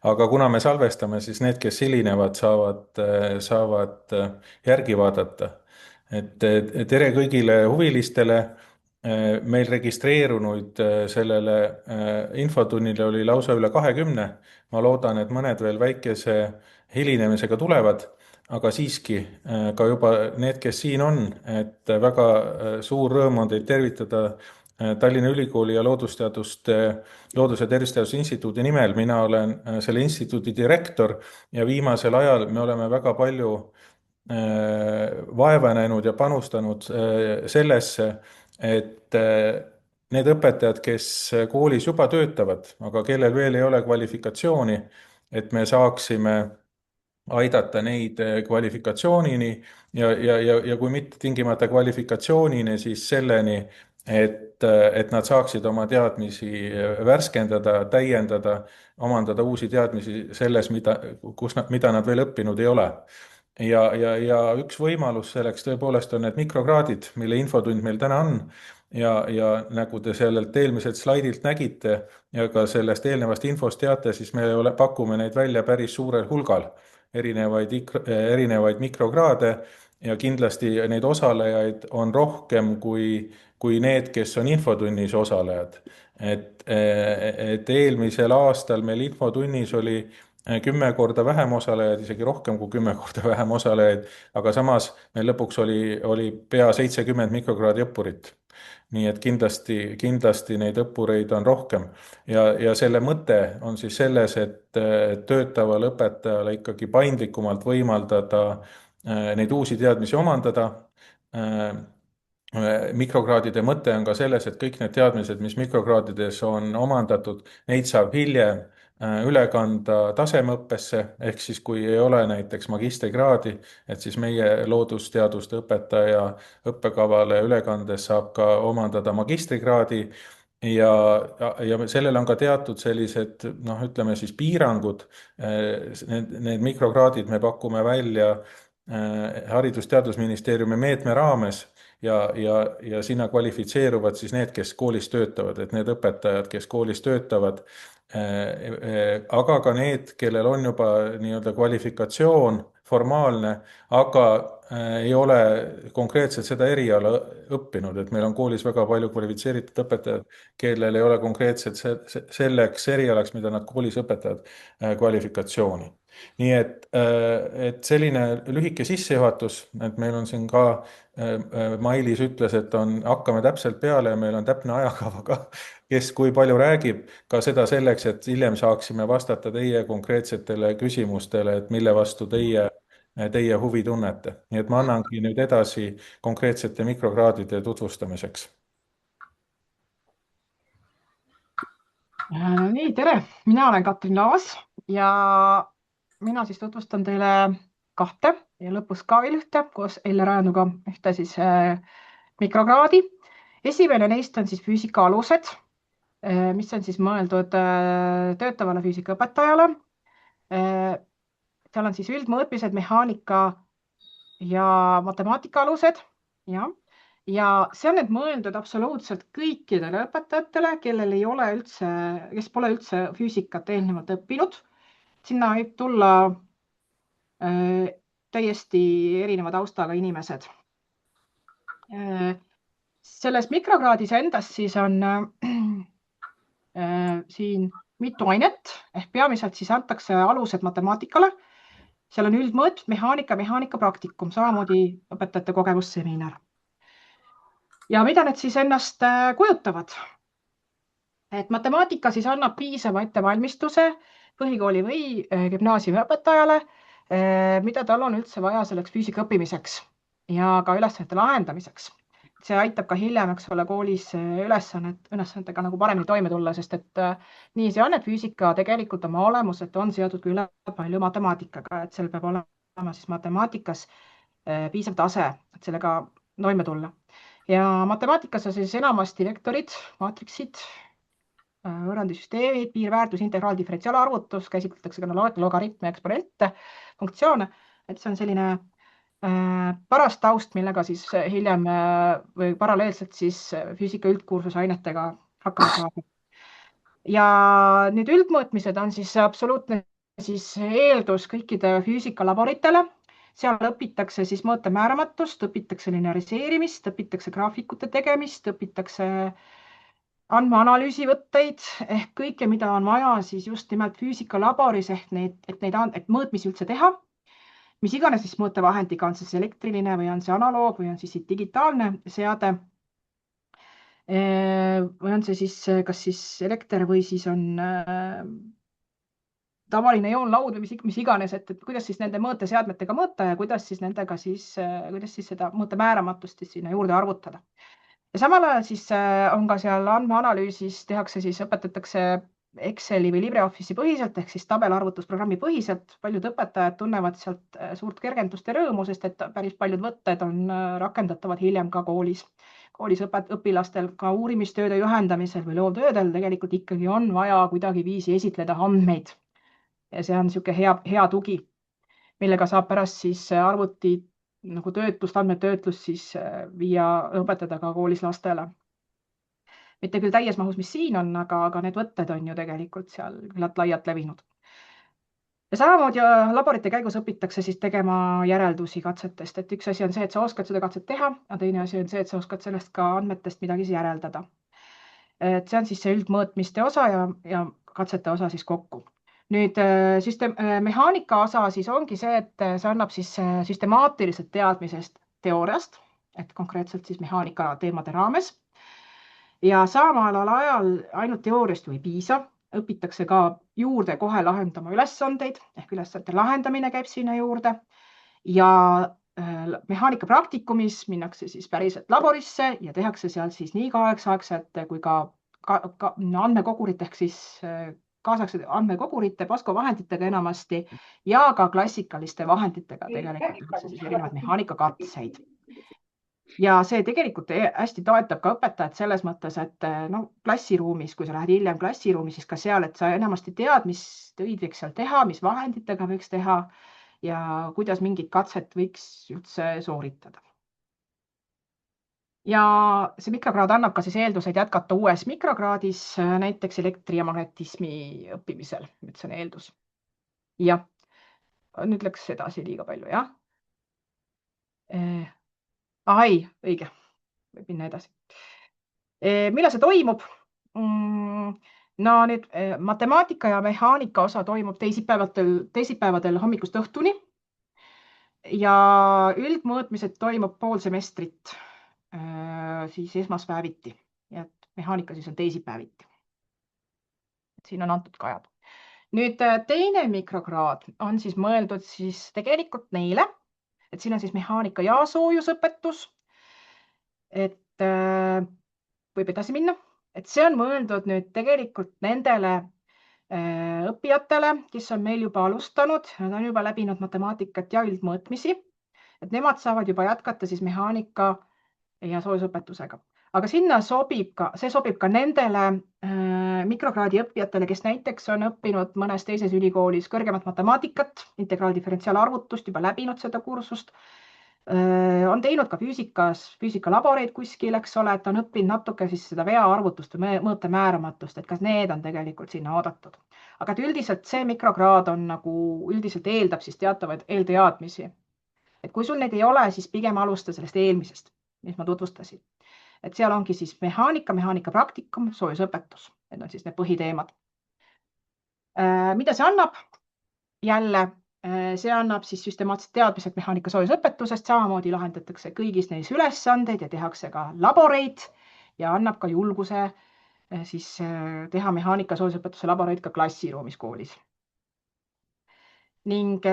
aga kuna me salvestame, siis need, kes hilinevad, saavad järgi vaadata. Tere kõigile huvilistele. Meil registreerunuid sellele infotunnile oli lausa üle 20. Ma loodan, et mõned veel väikese hilinemisega tulevad, aga siiski ka juba need, kes siin on, et väga suur rõõm on teid tervitada Tallinna Ülikooli ja Loodus- ja Tervisteaduste Instituudi nimel. Mina olen selle instituudi direktor ja viimasel ajal me oleme väga palju vaeva näinud ja panustanud sellesse, et need õpetajad, kes koolis juba töötavad, aga kellel veel ei ole kvalifikatsiooni, et me saaksime aidata neid kvalifikatsioonini ja kui mitte tingimata kvalifikatsioonini, siis selleni, et nad saaksid oma teadmisi värskendada, täiendada, omandada uusi teadmisi selles, mida nad veel õppinud ei ole. Ja üks võimalus selleks tõepoolest on need mikrokraadid, mille infotund meil täna on. Ja nagu te sellelt eelmiselt slaidilt nägite ja ka sellest eelnevast infost teate, siis me pakume neid välja päris suurel hulgal erinevaid mikrokraade ja kindlasti neid osalejaid on rohkem kui need, kes on infotunnis osalejad. Et eelmisel aastal meil infotunnis oli 10 korda vähem osalejaid, isegi rohkem kui 10 korda vähem osalejaid, aga samas meil lõpuks oli pea 70 mikrokraadi õppurit. Nii et kindlasti neid õppureid on rohkem. Ja selle mõte on siis selles, et töötavale õpetajale ikkagi paindlikumalt võimaldada neid uusi teadmisi omandada. Mikrokraadide mõte on ka selles, et kõik need teadmised, mis mikrokraadides on omandatud, neid saab hiljem üle kanda tasemeõppesse, ehk siis kui ei ole näiteks magistrikraadi, et siis meie loodusteaduste õpetaja õppekavale ülekandes saab ka omandada magistrikraadi ja sellel on ka teatud sellised, ütleme siis piirangud. Need mikrokraadid me pakume välja Haridus- ja Teadusministeeriumi meetme raames ja sinna kvalifitseeruvad siis need, kes koolis töötavad, et need õpetajad, kes koolis töötavad, aga ka need, kellel on juba nii-öelda kvalifikatsioon formaalne, aga ei ole konkreetselt seda eriala õppinud, et meil on koolis väga palju kvalifitseeritud õpetajad, kellel ei ole konkreetselt selleks erialaks, mida nad koolis õpetavad, kvalifikatsiooni. Nii et selline lühike sissejuhatus, et meil on siin ka Mailis ütles, et hakkame täpselt peale ja meil on täpne ajakava ka, kes kui palju räägib, ka seda selleks, et hiljem saaksime vastata teie konkreetsetele küsimustele, et mille vastu teie huvi tunnete. Nii et ma annangi nüüd edasi konkreetsete mikrokraadide tutvustamiseks. Nii, tere! Mina olen Katrin Laas ja mina siis tutvustan teile kahte ja lõpus ka veel ühte koos Elle Rajanuga ühte siis mikrokraadi. Esimene neist on siis füüsika alused, mis on siis mõeldud töötavale füüsikaõpetajale. Seal on siis üldmõõtmised, mehaanika ja matemaatika alused. Ja see on nüüd mõeldud absoluutselt kõikidele õpetajatele, kes pole üldse füüsikat eelnevalt õppinud. Sinna võib tulla täiesti erineva taustaga inimesed. Selles mikrokraadis endas siis on siin mitu ainet, ehk peamiselt siis antakse alused matemaatikale. Seal on üldmõõtmised, mehaanika praktikum, samamoodi õpetajate kogemusseminar. Ja mida need siis ennast kujutavad? Et matemaatika siis annab piisava ettevalmistuse põhikooli või gümnaasiumi õpetajale, mida tal on üldse vaja selleks füüsika õppimiseks ja ka ülesannete lahendamiseks. See aitab ka hiljem, eks ole, koolis ülesannetega nagu paremini toime tulla, sest et nii see on, et füüsika tegelikult oma olemuselt on seotud küll palju matemaatikaga, et seal peab olema siis matemaatikas piisav tase, et sellega toime tulla. Ja matemaatikas on siis enamasti vektorid, maatriksid, võrrandisüsteemid, piirväärtus, integraal, diferentsiaalarvutus, käsitletakse ka logaritme, eksponente, funktsioone, et see on selline paras taust, millega siis hiljem või paralleelselt siis füüsika üldkursuse ainetega hakkama saada. Ja nüüd üldmõõtmised on siis absoluutne siis eeldus kõikide füüsikalaboritele. Seal õpitakse siis mõõtemääramatust, õpitakse lineariseerimist, õpitakse graafikute tegemist, õpitakse andmeanalüüsi võtteid ehk kõike, mida on vaja siis just nimelt füüsikalaboris ehk et mõõtmisi üldse teha. Mis iganes siis mõõtevahendiga, on see elektriline või on see analoog või on siis digitaalne seade. Või on see siis kas siis elekter või siis on tavaline joonlaud või mis iganes, et kuidas siis nende mõõteseadmetega mõõta ja kuidas siis nendega kuidas siis seda mõõtemääramatust siis sinna juurde arvutada. Ja samal ajal siis on ka seal andmeanalüüsis tehakse siis, õpetatakse Exceli või LibreOffice'i põhiselt ehk siis tabelarvutusprogrammi põhiselt. Paljud õpetajad tunnevad sealt suurt kergendust ja rõõmu, sest et päris paljud võtted on rakendatavad hiljem ka koolis. Koolis õpilastel ka uurimistööde juhendamisel või loovtöödel tegelikult ikkagi on vaja kuidagiviisi esitleda andmeid. Ja see on niisugune hea tugi, millega saab pärast siis arvuti nagu töötlust, andmetöötlust siis viia, õpetada ka koolis lastele. Mitte küll täies mahus, mis siin on, aga need võtted on ju tegelikult seal küllalt laialt levinud. Ja samamoodi laborite käigus õpitakse siis tegema järeldusi katsetest, et üks asi on see, et sa oskad seda katset teha, ja teine asi on see, et sa oskad sellest ka andmetest midagi järeldada. Et see on siis see üldmõõtmiste osa ja katsete osa siis kokku. Nüüd mehaanika osa siis ongi see, et see annab siis süstemaatilised teadmisest teooriast, et konkreetselt siis mehaanika teemade raames. Ja samal ajal ainult teooriast ju ei piisa, õpitakse ka juurde kohe lahendama ülesandeid ehk ülesannete lahendamine käib sinna juurde. Ja mehaanika praktikumis minnakse siis päriselt laborisse ja tehakse seal siis nii kaasaegsete kui ka andmekogurit ehk siis kaasaegsete andmekogurite, Pasco vahenditega enamasti ja ka klassikaliste vahenditega tegelikult tehakse siis erinevaid mehaanikakatseid. Ja see tegelikult hästi toetab ka õpetajat selles mõttes, et klassiruumis, kui sa lähed hiljem klassiruumi, siis ka seal, et sa enamasti tead, mis töid võiks seal teha, mis vahenditega võiks teha ja kuidas mingit katset võiks üldse sooritada. Ja see mikrokraad annab ka siis eeldused jätkata uues mikrokraadis, näiteks elektri ja magnetismi õppimisel, et see on eeldus. Ja nüüd läks edasi liiga palju, jah. Ai, õige, võib minna edasi. Millal see toimub? No nüüd matemaatika ja mehaanika osa toimub teisipäevadel hommikust õhtuni. Ja üldmõõtmised toimub pool semestrit siis esmaspäeviti ja mehaanika siis on teisipäeviti. Siin on antud ka ajad. Nüüd teine mikrokraad on siis mõeldud siis tegelikult neile, et siin on siis mehaanika ja soojusõpetus. Et võib edasi minna, et see on mõeldud nüüd tegelikult nendele õppijatele, kes on meil juba alustanud, nad on juba läbinud matemaatikat ja üldmõõtmisi, et nemad saavad juba jätkata siis mehaanika ja soojusõpetusega. Aga sinna see sobib ka nendele mikrokraadi õppijatele, kes näiteks on õppinud mõnes teises ülikoolis kõrgemat matemaatikat, integraaldifferentsiaalarvutust, juba läbinud seda kursust, on teinud ka füüsikalaboreid kuskil, eks ole, et on õppinud natuke siis seda veaarvutust või mõõtemääramatust, et kas need on tegelikult sinna oodatud. Aga et üldiselt see mikrokraad on nagu üldiselt eeldab siis teatavaid eelteadmisi. Et kui sul neid ei ole, siis pigem alusta sellest eelmisest, mis ma tutvustasin. Et seal ongi siis mehaanika praktikum, soojusõpetus. Need on siis need põhiteemad. Mida see annab? Jälle, see annab siis süstemaatsed teadmised mehaanika soojusõpetusest, samamoodi lahendatakse kõigis neis ülesandeid ja tehakse ka laboreid ja annab ka julguse siis teha mehaanika soojusõpetuse laboreid ka klassiruumis koolis. Ning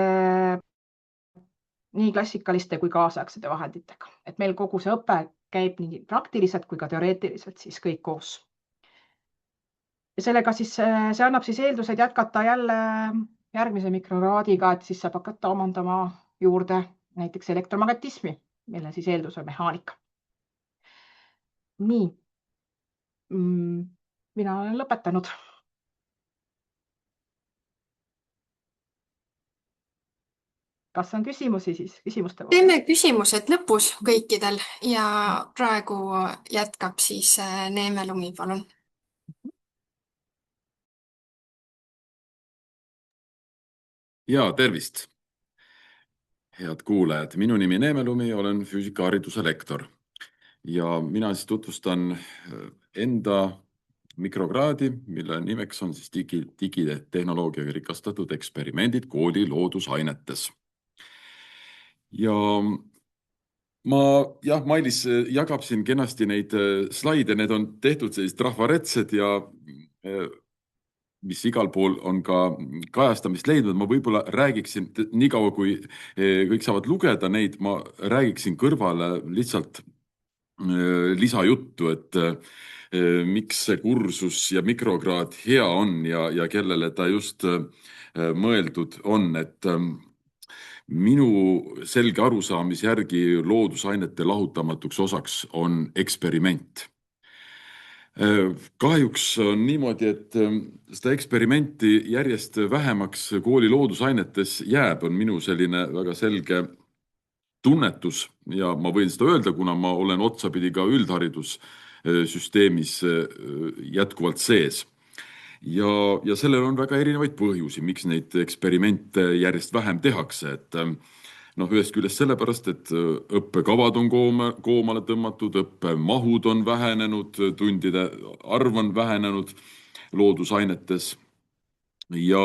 nii klassikaliste kui kaasaegsete vahenditega. Et meil kogu see õpe käib nii praktiliselt kui ka teoreetiliselt siis kõik koos. Ja sellega siis see annab siis eeldused jätkata jälle järgmise mikrokraadiga, et siis saab hakata omandama juurde näiteks elektromagnetismi, mille siis eeldus on mehaanika. Nii, mina olen lõpetanud. Kas on küsimusi siis? Teeme küsimused lõpus kõikidel ja praegu jätkab siis Neeme Lumi, palun. Ja tervist, head kuulajad. Minu nimi Neeme Lumi, olen füüsikahariduse lektor ja mina siis tutvustan enda mikrokraadi, mille nimeks on siis digitehnoloogiaga rikastatud eksperimendid kooli loodusainetes. Ja Mailis jagab siin kenasti neid slaide, need on tehtud sellised trafaretsed ja mis igal pool on ka kajastamist leidnud. Ma võib-olla räägiksin, niikaua kui kõik saavad lugeda neid, ma räägiksin kõrvale lihtsalt lisajuttu, et miks see kursus ja mikrokraad hea on ja kellele ta just mõeldud on, et minu selge arusaamise järgi loodusainete lahutamatuks osaks on eksperiment. Kahjuks on niimoodi, et seda eksperimenti järjest vähemaks kooli loodusainetes jääb, on minu selline väga selge tunnetus ja ma võin seda öelda, kuna ma olen otsapidi ka üldharidussüsteemis jätkuvalt sees. Ja sellel on väga erinevaid põhjusi, miks neid eksperimente järjest vähem tehakse, et ühest küljest sellepärast, et õppekavad on koomale tõmmatud, õppemahud on vähenenud, tundide arv on vähenenud loodusainetes ja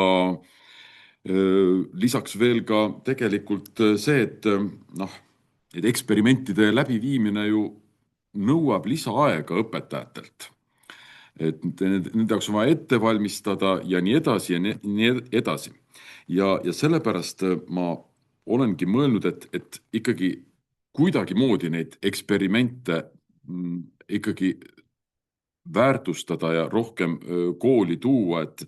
lisaks veel ka tegelikult see, et eksperimentide läbiviimine ju nõuab lisaaega õpetajatelt. Et nende jaoks on vaja ette valmistada ja nii edasi ja nii edasi. Ja sellepärast ma olengi mõelnud, et ikkagi kuidagimoodi neid eksperimente ikkagi väärtustada ja rohkem kooli tuua, et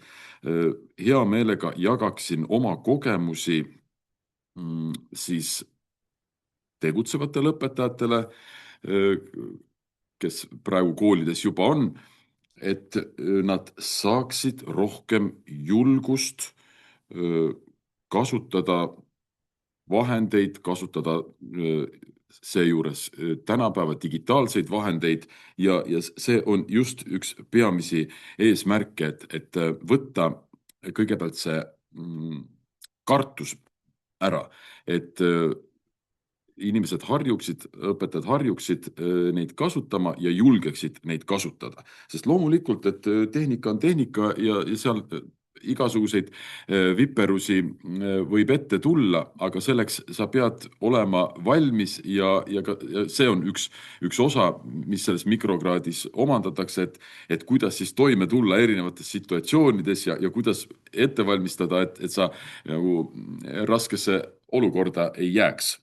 hea meelega jagaksin oma kogemusi siis tegutsevatele õpetajatele, kes praegu koolides juba on, et nad saaksid rohkem julgust kasutada vahendeid, kasutada seejuures tänapäeva digitaalseid vahendeid ja see on just üks peamisi eesmärke, et võtta kõigepealt see kartus ära, et inimesed harjuksid, õpetajad harjuksid neid kasutama ja julgeksid neid kasutada. Sest loomulikult, et tehnika on tehnika ja seal igasuguseid viperusi võib ette tulla, aga selleks sa pead olema valmis ja see on üks osa, mis selles mikrokraadis omandatakse, et kuidas siis toime tulla erinevates situatsioonides ja kuidas ette valmistada, et sa nagu raskesse olukorda ei jääks.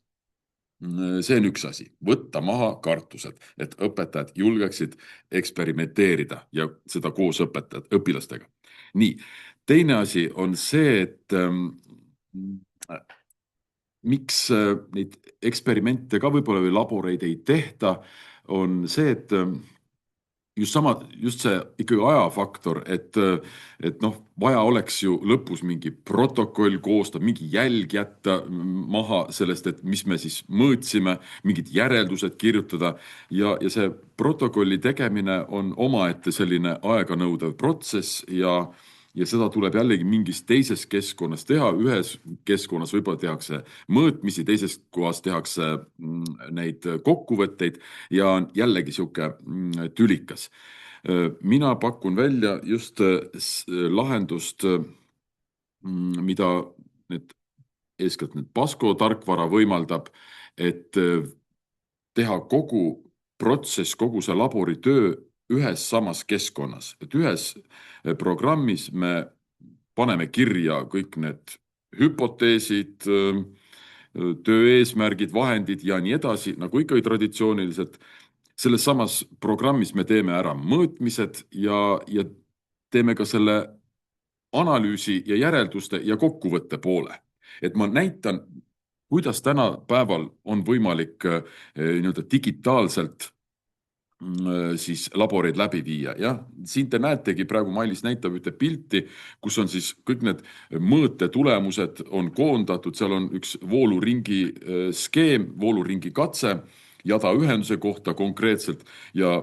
See on üks asi, võtta maha kartused, et õpetajad julgeksid eksperimenteerida ja seda koos õpilastega. Nii, teine asi on see, et miks neid eksperimente ka võib-olla või laboreid ei tehta, on see, et just see ikkagi ajafaktor, et vaja oleks ju lõpus mingi protokoll koostada, mingi jälg jätta maha sellest, et mis me siis mõõtsime, mingid järeldused kirjutada ja see protokolli tegemine on omaette selline aeganõudev protsess ja seda tuleb jällegi mingis teises keskkonnas teha, ühes keskkonnas võib-olla tehakse mõõtmisi, teises kohas tehakse neid kokkuvõtteid ja jällegi sihuke tülikas. Mina pakun välja just lahendust, mida eeskätt Pasco tarkvara võimaldab, et teha kogu protsess, kogu see laboritöö ühes samas keskkonnas, et ühes programmis me paneme kirja kõik need hüpoteesid, töö eesmärgid, vahendid ja nii edasi, nagu ikkagi traditsiooniliselt. Selles samas programmis me teeme ära mõõtmised ja teeme ka selle analüüsi ja järelduste ja kokkuvõtte poole. Et ma näitan, kuidas tänapäeval on võimalik digitaalselt siis laboreid läbi viia. Ja siin te näetegi, praegu Mailis näitab ühte pilti, kus on siis kõik need mõõte tulemused on koondatud, seal on üks vooluringi skeem, vooluringi katse, jada ühenduse kohta konkreetselt ja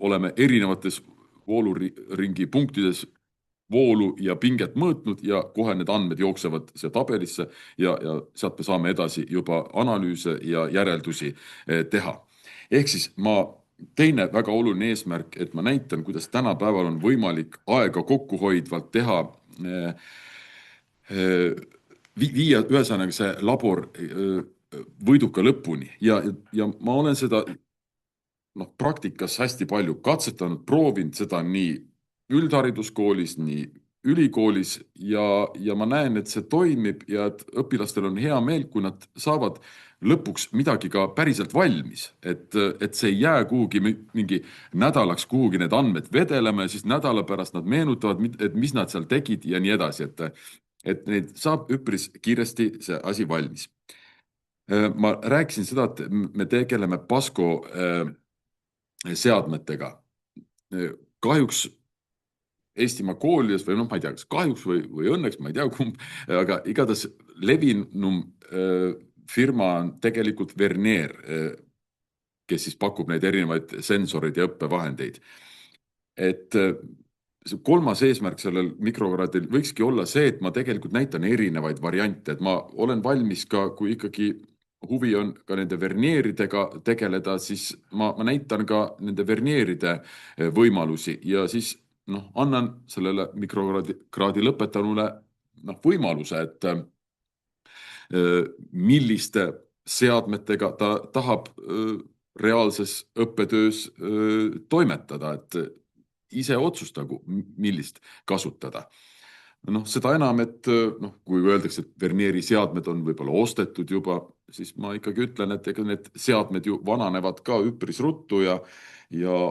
oleme erinevates vooluringi punktides voolu ja pinget mõõtnud ja kohe need andmed jooksevad siia tabelisse ja sealt me saame edasi juba analüüse ja järeldusi teha. Ehk siis teine väga oluline eesmärk, et ma näitan, kuidas tänapäeval on võimalik aega kokkuhoidvalt teha, viia ühesõnaga see labor võiduka lõpuni ja ma olen seda praktikas hästi palju katsetanud, proovinud seda nii üldhariduskoolis, nii ülikoolis ja ma näen, et see toimib ja et õpilastel on hea meel, kui nad saavad lõpuks midagi ka päriselt valmis, et see ei jää kuhugi mingi nädalaks kuhugi need andmed vedelema ja siis nädala pärast nad meenutavad, et mis nad seal tegid ja nii edasi, et neid saab üpris kiiresti see asi valmis. Ma rääkisin seda, et me tegeleme Pasco seadmetega. Kahjuks Eestimaa koolides või ma ei tea, kas kahjuks või õnneks, ma ei tea kumb, aga igatahes levinum firma on tegelikult Vernier, kes siis pakub neid erinevaid sensoreid ja õppevahendeid. Et kolmas eesmärk sellel mikrokraadil võikski olla see, et ma tegelikult näitan erinevaid variante, et ma olen valmis ka, kui ikkagi huvi on ka nende Vernieridega tegeleda, siis ma näitan ka nende Vernieride võimalusi ja siis annan sellele mikrokraadi lõpetanule võimaluse, et milliste seadmetega ta tahab reaalses õppetöös toimetada, et ise otsustagu, millist kasutada. Seda enam, et kui öeldakse, et Vernieri seadmed on võib-olla ostetud juba, siis ma ikkagi ütlen, et ega need seadmed ju vananevad ka üpris ruttu ja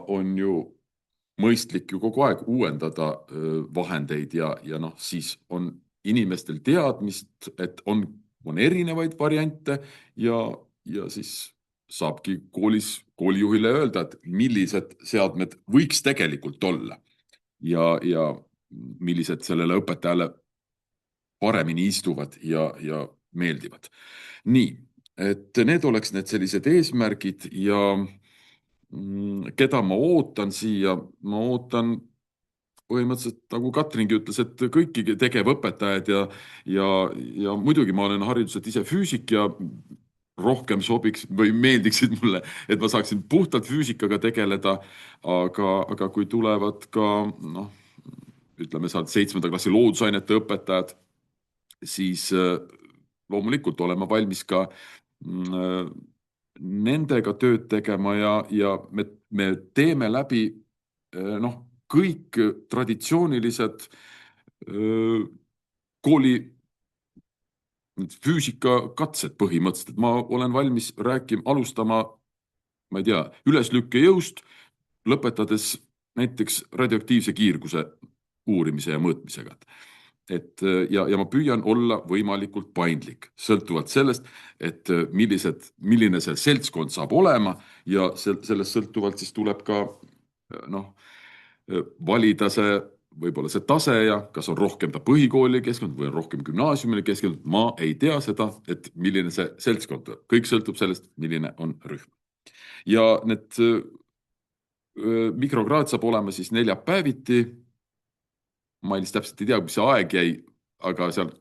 on ju mõistlik ju kogu aeg uuendada vahendeid ja siis on inimestel teadmist, et on erinevaid variante ja siis saabki koolijuhile öelda, et millised seadmed võiks tegelikult olla ja millised sellele õpetajale paremini istuvad ja meeldivad. Nii, et need oleks need sellised eesmärgid ja keda ma ootan siia, ma ootan põhimõtteliselt, nagu Katringi ütles, et kõiki tegevõpetajad ja muidugi ma olen hariduselt ise füüsik ja rohkem sobiks või meeldiksid mulle, et ma saaksin puhtalt füüsikaga tegeleda, aga kui tulevad ka, ütleme sealt 7. klassi loodusainete õpetajad, siis loomulikult olema valmis ka nendega tööd tegema ja me teeme läbi kõik traditsioonilised kooli füüsikakatsed põhimõtteliselt, et ma olen valmis alustama, ma ei tea, üleslükkejõust, lõpetades näiteks radioaktiivse kiirguse uurimise ja mõõtmisega. Ja ma püüan olla võimalikult paindlik, sõltuvalt sellest, et milline see seltskond saab olema ja sellest sõltuvalt siis tuleb ka valida võib-olla see tase ja kas on rohkem ta põhikooli keskkond või on rohkem gümnaasiumile keskkond, ma ei tea seda, et milline see seltskond on. Kõik sõltub sellest, milline on rühm. Ja need mikrokraad saab olema siis neljapäeviti. Mailis täpselt ei tea, mis see aeg jäi, aga seal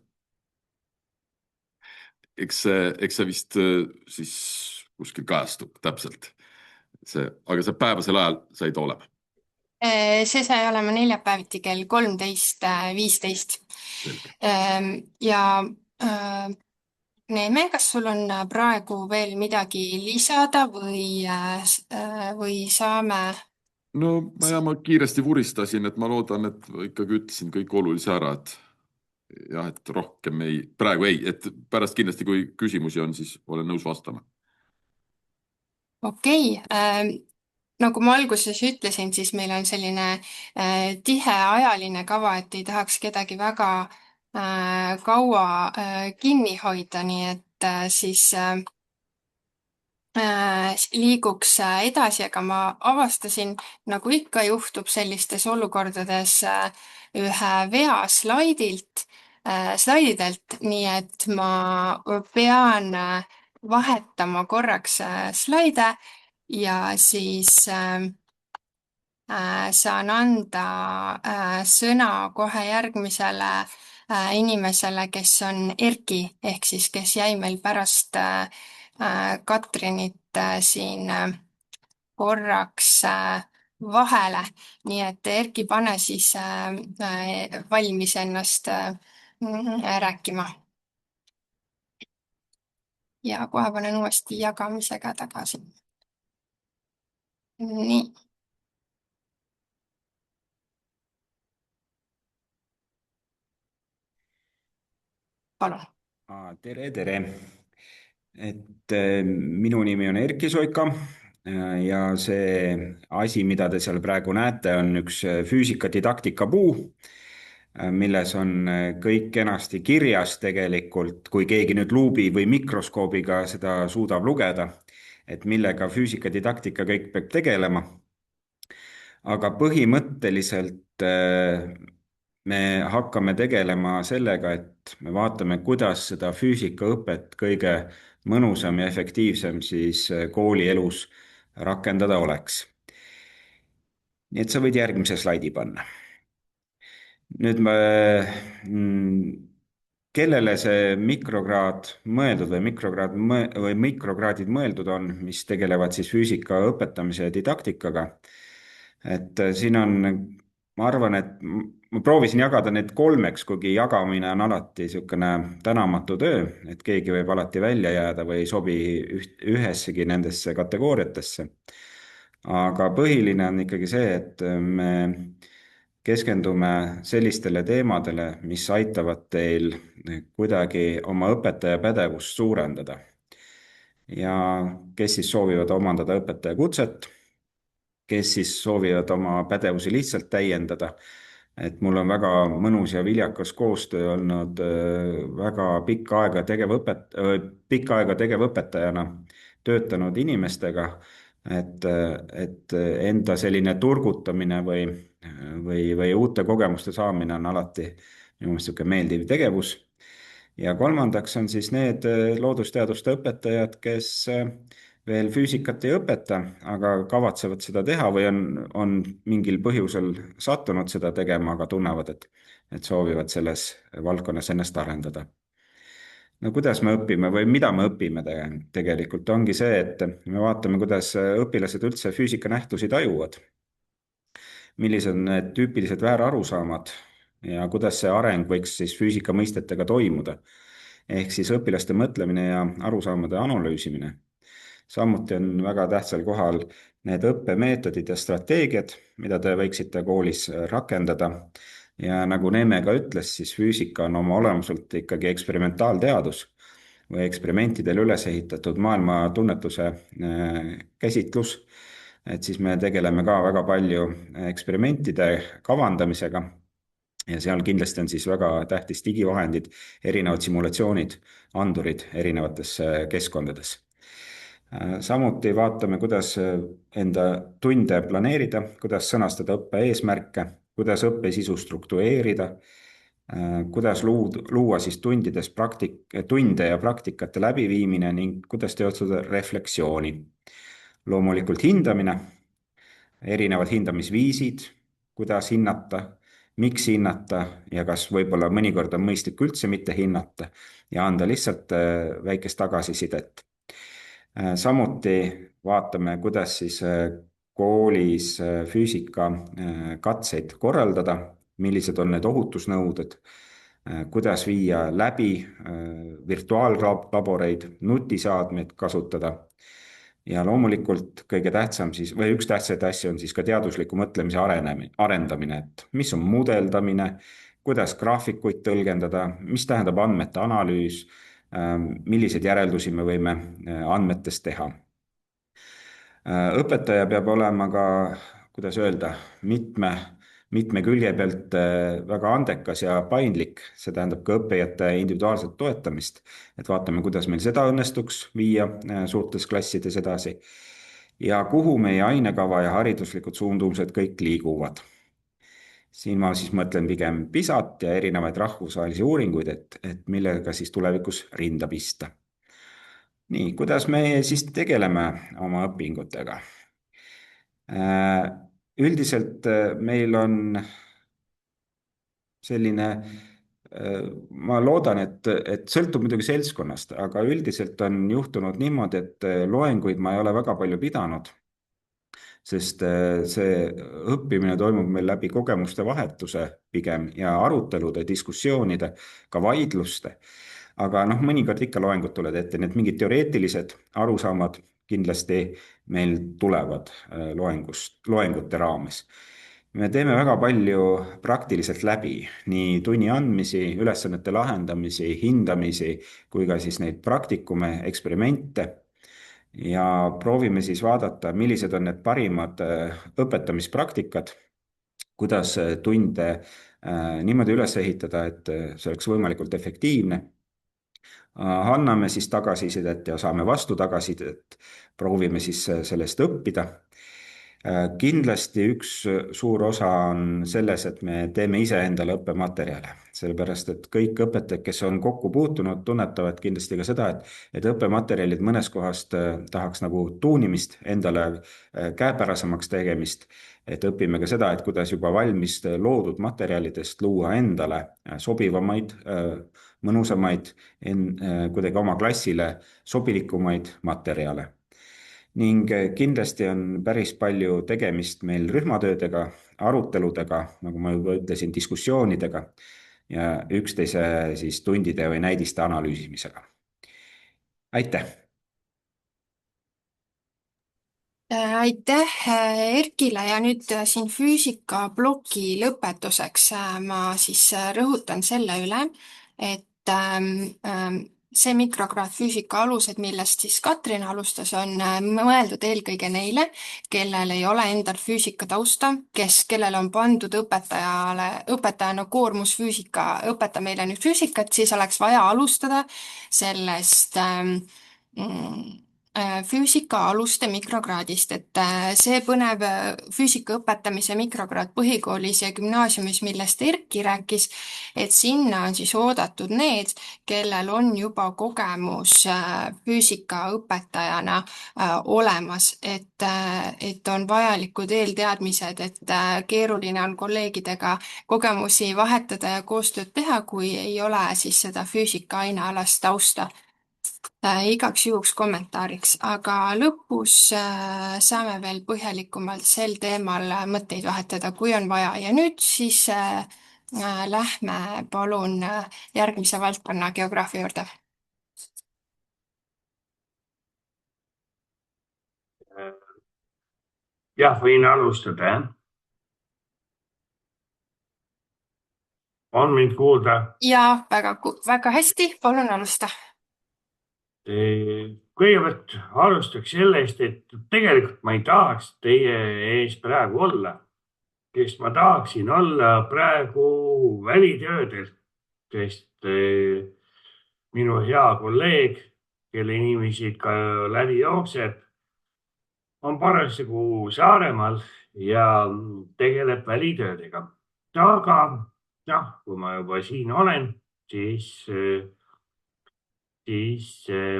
eks see vist siis kuskil kajastub täpselt. Aga see päevasel ajal sai ta olema. See sai olema neljapäeviti kell 13.15. Ja Neeme, kas sul on praegu veel midagi lisada või saame... Ma kiiresti vuristasin, et ma loodan, et ikkagi ütlesin kõik olulise ära, et rohkem praegu ei, et pärast kindlasti, kui küsimusi on, siis olen nõus vastama. Okei. Nagu ma alguses ütlesin, siis meil on selline tihe ajaline kava, et ei tahaks kedagi väga kaua kinni hoida, nii et siis liiguks edasi, aga ma avastasin, nagu ikka juhtub sellistes olukordades, ühe vea slaididelt, nii et ma pean vahetama korraks slaide ja siis saan anda sõna kohe järgmisele inimesele, kes on Erki, ehk siis kes jäi meil pärast Katrinit siin korraks vahele. Nii et Erki, pane siis valmis ennast rääkima. Ja kohe panen uuesti jagamisega tagasi. Nii. Palun. Tere, tere. Minu nimi on Erki Soika ja see asi, mida te seal praegu näete, on üks füüsikadidaktika puu, milles on kõik kenasti kirjas tegelikult, kui keegi nüüd luubi või mikroskoobiga seda suudab lugeda, et millega füüsikadidaktika kõik peab tegelema. Aga põhimõtteliselt me hakkame tegelema sellega, et me vaatame, kuidas seda füüsikaõpet kõige mõnusam ja efektiivsem siis koolielus rakendada oleks. Nii et sa võid järgmise slaidi panna. Nüüd kellele see mikrokraad mõeldud või mikrokraadid mõeldud on, mis tegelevad siis füüsika õpetamise ja didaktikaga. Siin on, ma arvan, et ma proovisin jagada need kolmeks, kuigi jagamine on alati niisugune tänamatu töö, et keegi võib alati välja jääda või ei sobi ühessegi nendesse kategooriatesse. Aga põhiline on ikkagi see, et me keskendume sellistele teemadele, mis aitavad teil kuidagi oma õpetaja pädevust suurendada. Ja kes siis soovivad omandada õpetajakutset, kes siis soovivad oma pädevusi lihtsalt täiendada. Et mul on väga mõnus ja viljakas koostöö olnud väga pikka aega tegevõpetajana töötanud inimestega, et enda selline turgutamine või uute kogemuste saamine on alati minu meelest meeldiv tegevus. Ja kolmandaks on siis need loodusteaduste õpetajad, kes veel füüsikat ei õpeta, aga kavatsevad seda teha või on mingil põhjusel sattunud seda tegema, aga tunnevad, et soovivad selles valdkonnas ennast arendada. No kuidas me õpime või mida me õpime tegelikult ongi see, et me vaatame, kuidas õpilased üldse füüsikanähtusi tajuvad, millised on need tüüpilised väärarusaamad ja kuidas see areng võiks siis füüsika mõistetega toimuda, ehk siis õpilaste mõtlemine ja arusaamade analüüsimine. Samuti on väga tähtsal kohal need õppemeetodid ja strateegiad, mida te võiksite koolis rakendada. Ja nagu Neeme ka ütles, siis füüsika on oma olemuselt ikkagi eksperimentaalteadus või eksperimentidele üles ehitatud maailma tunnetuse käsitlus. Et siis me tegeleme ka väga palju eksperimentide kavandamisega ja seal kindlasti on siis väga tähtis digivahendid, erinevad simulatsioonid, andurid erinevates keskkondades. Samuti vaatame, kuidas enda tunde planeerida, kuidas sõnastada õppe eesmärke, kuidas õppesisu struktureerida, kuidas luua siis tunde ja praktikate läbiviimine ning kuidas teostada refleksiooni. Loomulikult hindamine, erinevad hindamisviisid, kuidas hinnata, miks hinnata ja kas võib-olla mõnikord on mõistlik üldse mitte hinnata ja anda lihtsalt väikest tagasisidet. Samuti vaatame, kuidas siis koolis füüsika katseid korraldada, millised on need ohutusnõuded, kuidas viia läbi virtuaallaboreid, nutiseadmeid kasutada. Ja loomulikult kõige tähtsam siis, või üks tähtsaid asju on siis ka teadusliku mõtlemise arendamine, et mis on mudeldamine, kuidas graafikuid tõlgendada, mis tähendab andmete analüüs, milliseid järeldusi me võime andmetest teha. Õpetaja peab olema ka, kuidas öelda, mitme külje pealt väga andekas ja paindlik, see tähendab ka õppijate individuaalset toetamist, et vaatame, kuidas meil seda õnnestuks viia suurtes klassides edasi ja kuhu meie ainekava ja hariduslikud suundumused kõik liiguvad. Siin ma siis mõtlen pigem PISA-t ja erinevaid rahvusvahelisi uuringuid, et millega siis tulevikus rinda pista. Nii, kuidas me siis tegeleme oma õpingutega? üldiselt meil on selline, ma loodan, et sõltub muidugi seltskonnast, aga üldiselt on juhtunud niimoodi, et loenguid ma ei ole väga palju pidanud, sest see õppimine toimub meil läbi kogemuste vahetuse pigem ja arutelude, diskussioonide, ka vaidluste. Aga noh, mõnikord ikka loengud tulevad ette, nii et mingid teoreetilised arusaamad kindlasti meil tulevad loengute raames. Me teeme väga palju praktiliselt läbi, nii tunni andmisi, ülesannete lahendamisi, hindamisi, kui ka siis neid praktikume, eksperimente ja proovime siis vaadata, millised on need parimad õpetamispraktikad, kuidas tunde niimoodi üles ehitada, et see oleks võimalikult efektiivne. Anname siis tagasisidet ja saame vastu tagasisidet, proovime siis sellest õppida. Kindlasti üks suur osa on selles, et me teeme iseendale õppematerjale, sellepärast et kõik õpetajad, kes on kokku puutunud, tunnetavad kindlasti ka seda, et õppematerjalid mõnes kohast tahaks nagu tuunimist, endale käepärasemaks tegemist, et õpime ka seda, et kuidas juba valmis loodud materjalidest luua endale sobivamaid, mõnusamaid, kuidagi oma klassile sobilikumaid materjale. Ning kindlasti on päris palju tegemist meil rühmatöödega, aruteludega, nagu ma juba ütlesin, diskussioonidega ja üksteise siis tundide või näidiste analüüsimisega. Aitäh! Aitäh Erkile ja nüüd siin füüsikaploki lõpetuseks ma siis rõhutan selle üle, et see mikrokraad füüsika alused, millest siis Katrin alustas, on mõeldud eelkõige neile, kellel ei ole endal füüsika tausta, kellel on pandud õpetajana koormus õpeta meile nüüd füüsikat, siis oleks vaja alustada sellest füüsika aluste mikrokraadist, et see põnev füüsika õpetamise mikrokraad põhikoolis ja gümnaasiumis, millest Erki rääkis, et sinna on siis oodatud need, kellel on juba kogemus füüsikaõpetajana olemas, et on vajalikud eelteadmised, et keeruline on kolleegidega kogemusi vahetada ja koostööd teha, kui ei ole siis seda füüsika ainealast tausta. Igaks juhuks kommentaariks, aga lõpus saame veel põhjalikumalt sel teemal mõtteid vahetada, kui on vaja. Ja nüüd siis lähme palun järgmise valdkonna geograafia juurde. Jah, võin alustada, jah? On mind kuulda? Ja väga hästi, palun alusta. Kõigepealt alustaks sellest, et tegelikult ma ei tahaks teie ees praegu olla, sest ma tahaksin olla praegu välitöödel, sest minu hea kolleeg, kelle nimi siit ka läbi jookseb, on parasjagu Saaremaal ja tegeleb välitöödega. Aga kui ma juba siin olen, siis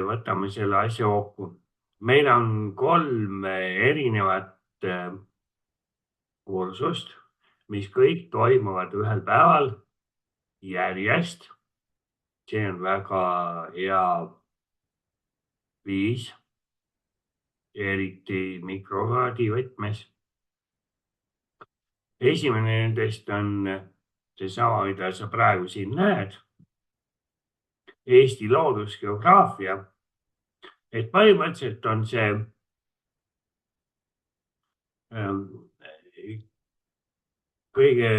võtame selle asja kokku. Meil on 3 erinevat kursust, mis kõik toimuvad ühel päeval järjest. See on väga hea viis, eriti mikrokraadi võtmes. Esimene nendest on seesama, mida sa praegu siin näed. Eesti loodusgeograafia, et põhimõtteliselt on see kõige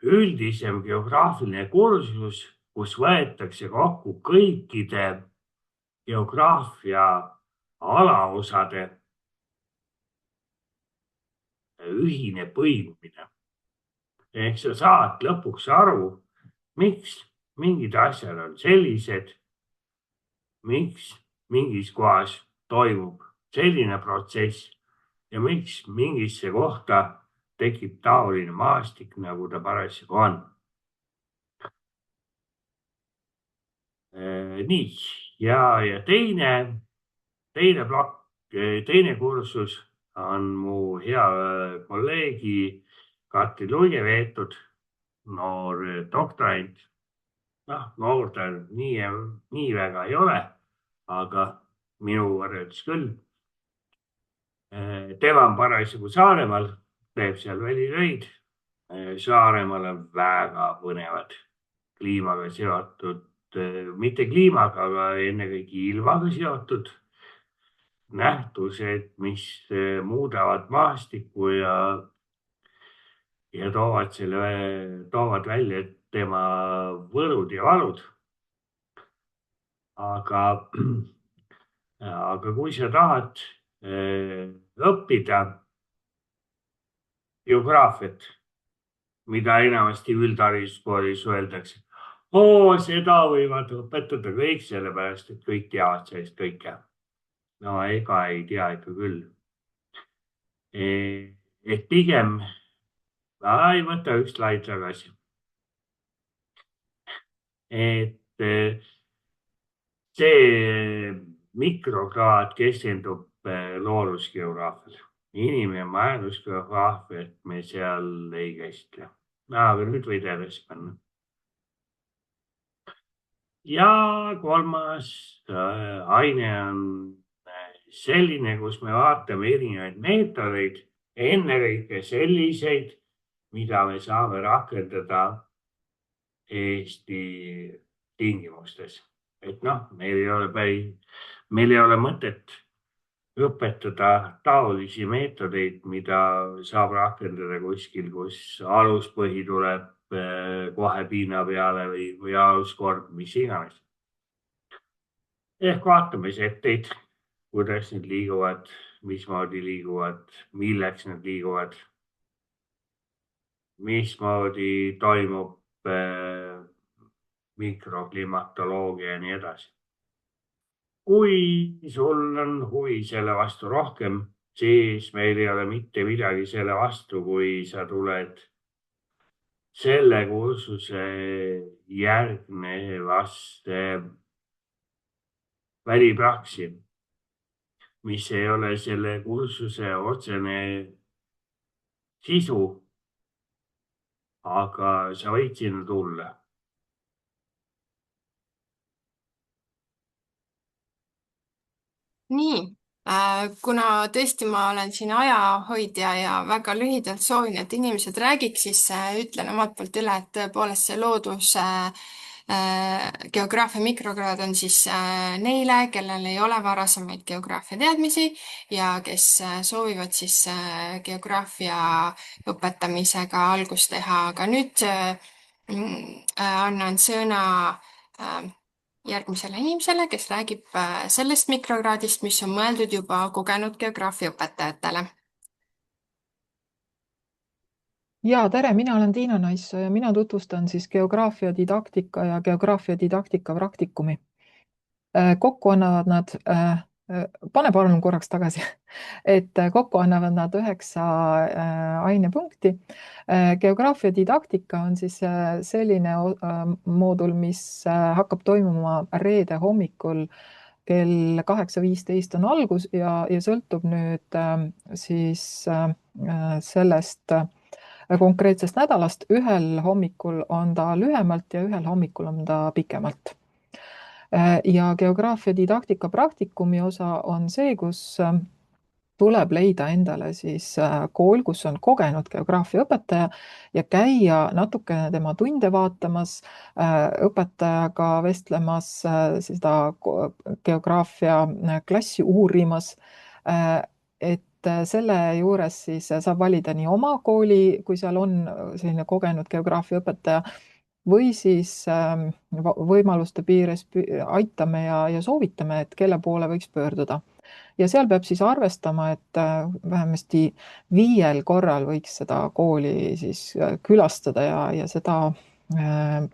üldisem geograafiline kursus, kus võetakse kokku kõikide geograafia alaosade ühine põimumine. Ehk sa saad lõpuks aru, miks mingid asjad on sellised, miks mingis kohas toimub selline protsess ja miks mingisse kohta tekib taoline maastik, nagu ta parasjagu on. Nii, ja teine kursus on mu hea kolleegi Kati Luige veetud, noor doktorant. Noh, noor ta nii väga ei ole, aga minu arvates küll. Tema on parasjagu Saaremaal, teeb seal välitöid. Saaremaal on väga põnevad kliimaga seotud, mitte kliimaga, aga ennekõike ilmaga seotud nähtused, mis muudavad maastikku ja toovad välja tema võlud ja valud. Aga kui sa tahad õppida geograafiat, mida enamasti üldhariduskoolis öeldakse, seda võivad õpetada kõik, sellepärast et kõik teavad sellest kõike. No ega ei tea ikka küll. Et pigem, ei võta üks slaid tagasi. Et see mikrokraad keskendub loodusgeograafiale. Inim- ja majandusgeograafiat me seal ei käsitle. Aga nüüd võid edasi panna. Ja kolmas aine on selline, kus me vaatame erinevaid meetodeid, ennekõike selliseid, mida me saame rakendada Eesti tingimustes. Et noh, meil ei ole mõtet õpetada taolisi meetodeid, mida saab rakendada kuskil, kus aluspõhi tuleb kohe pinna peale või aluskord, mis iganes. Ehk vaatame setteid, kuidas need liiguvad, mismoodi liiguvad, milleks nad liiguvad, mismoodi toimub mikroklimatoloogia ja nii edasi. Kui sul on huvi selle vastu rohkem, siis meil ei ole mitte midagi selle vastu, kui sa tuled selle kursuse järgnevasse välipraksi, mis ei ole selle kursuse otsene sisu, aga sa võid sinna tulla. Nii, kuna tõesti ma olen siin ajahoidja ja väga lühidalt soovin, et inimesed räägiks, siis ütlen omalt poolt üle, et tõepoolest see loodus geograafia mikrokraad on siis neile, kellel ei ole varasemaid geograafia teadmisi ja kes soovivad siis geograafia õpetamisega algust teha, aga nüüd annan sõna järgmisele inimesele, kes räägib sellest mikrokraadist, mis on mõeldud juba kogenud geograafia õpetajatele. Ja tere, mina olen Tiina Naissoo ja mina tutvustan siis geograafia didaktika ja geograafia didaktika praktikumi. Kokku annavad nad, pane palun korraks tagasi, et kokku annavad nad 9 ainepunkti. Geograafia didaktika on siis selline moodul, mis hakkab toimuma reede hommikul kell 8:15 on algus ja sõltub nüüd siis sellest konkreetsest nädalast. Ühel hommikul on ta lühemalt ja ühel hommikul on ta pikemalt. Ja geograafia didaktika praktikumi osa on see, kus tuleb leida endale siis kool, kus on kogenud geograafia õpetaja ja käia natukene tema tunde vaatamas, õpetajaga vestlemas, seda geograafia klassi uurimas, et selle juures siis saab valida nii oma kooli, kui seal on selline kogenud geograafia õpetaja, või siis võimaluste piires aitame ja soovitame, et kelle poole võiks pöörduda. Ja seal peab siis arvestama, et vähemasti 5 korral võiks seda kooli siis külastada ja seda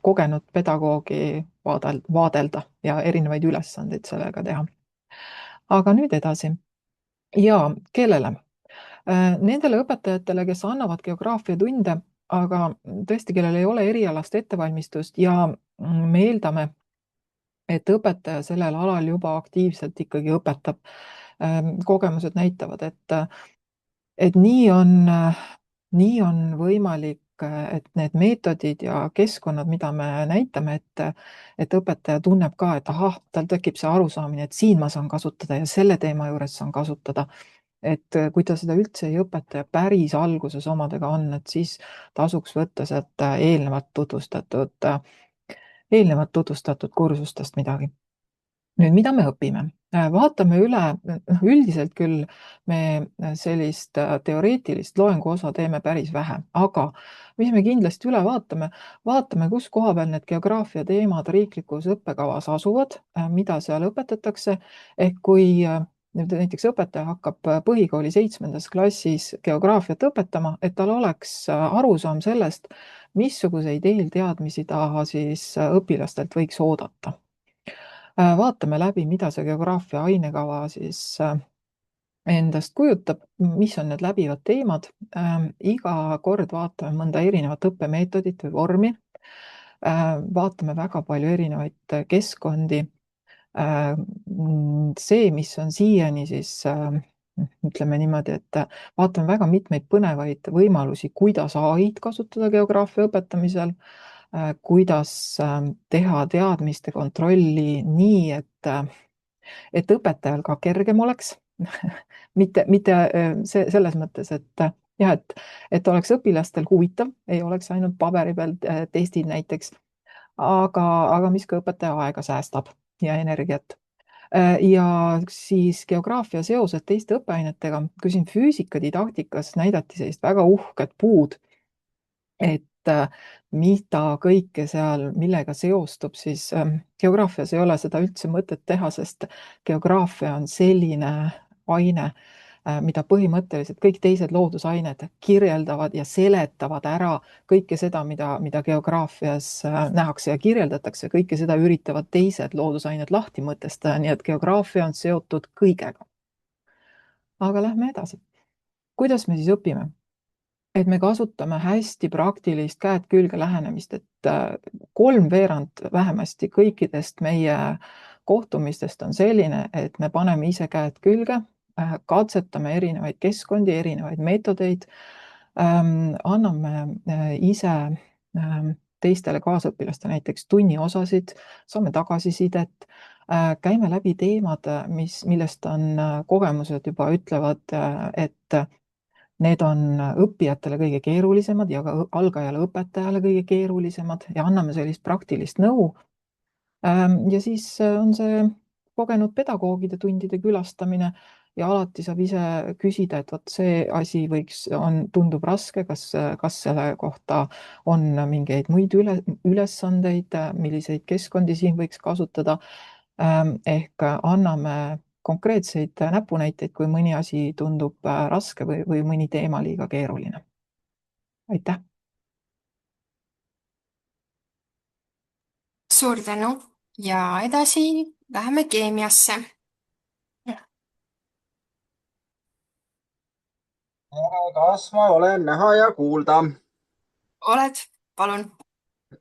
kogenud pedagoogi vaadelda ja erinevaid ülesandeid sellega teha. Aga nüüd edasi. Ja kellele? Nendele õpetajatele, kes annavad geograafiatunde, aga tõesti, kellel ei ole erialast ettevalmistust ja me eeldame, et õpetaja sellel alal juba aktiivselt ikkagi õpetab. Kogemused näitavad, et et nii on võimalik, et need meetodid ja keskkonnad, mida me näitame, et õpetaja tunneb ka, et ahah, tal tekib see arusaamine, et siin ma saan kasutada ja selle teema juures saan kasutada. Et kui ta seda üldse ei õpeta ja päris alguses omadega on, et siis tasuks võtta sealt eelnevalt tutvustatud kursustest midagi. Nüüd, mida me õpime? Vaatame üle, üldiselt küll me sellist teoreetilist loengu osa teeme päris vähe, aga mis me kindlasti üle vaatame, kus koha peal need geograafia teemad riiklikus õppekavas asuvad, mida seal õpetatakse, ehk kui nüüd näiteks õpetaja hakkab põhikooli 7. klassis geograafiat õpetama, et tal oleks arusaam sellest, missuguseid eelteadmisi ta siis õpilastelt võiks oodata. Vaatame läbi, mida see geograafia ainekava siis endast kujutab, mis on need läbivad teemad. Iga kord vaatame mõnda erinevat õppemeetodit või vormi. Vaatame väga palju erinevaid keskkondi. See, mis on siiani siis, ütleme niimoodi, et vaatame väga mitmeid põnevaid võimalusi, kuidas AI-d kasutada geograafia õpetamisel, kuidas teha teadmiste kontrolli nii, et õpetajal ka kergem oleks. mitte selles mõttes, et jah, et oleks õpilastel huvitav, ei oleks ainult paberi peal testid näiteks, aga mis ka õpetaja aega säästab ja energiat. Ja siis geograafia seosed teiste õppeainetega, kui siin füüsikadidaktikas näidati sellist väga uhket puud, et mida kõike seal, millega seostub, siis geograafias ei ole seda üldse mõtet teha, sest geograafia on selline aine, mida põhimõtteliselt kõik teised loodusained kirjeldavad ja seletavad ära kõike seda, mida geograafias nähakse ja kirjeldatakse, kõike seda üritavad teised loodusained lahti mõtestada, nii et geograafia on seotud kõigega. Aga lähme edasi. Kuidas me siis õpime? Et me kasutame hästi praktilist käed külge lähenemist, et 3/4 vähemasti kõikidest meie kohtumistest on selline, et me paneme ise käed külge, katsetame erinevaid keskkondi, erinevaid meetodeid, anname ise teistele kaasõpilastele näiteks tunniosasid, saame tagasisidet, käime läbi teemad, millest on kogemused juba ütlevad, et need on õppijatele kõige keerulisemad ja ka algajale õpetajale kõige keerulisemad ja anname sellist praktilist nõu. Ja siis on see kogenud pedagoogide tundide külastamine ja alati saab ise küsida, et vot see asi tundub raske, kas selle kohta on mingeid muid ülesandeid, milliseid keskkondi siin võiks kasutada. Ehk anname konkreetseid näpunäiteid, kui mõni asi tundub raske või mõni teema liiga keeruline. Aitäh! Suur tänu ja edasi läheme keemiasse. Kas ma olen näha ja kuulda? Oled, palun.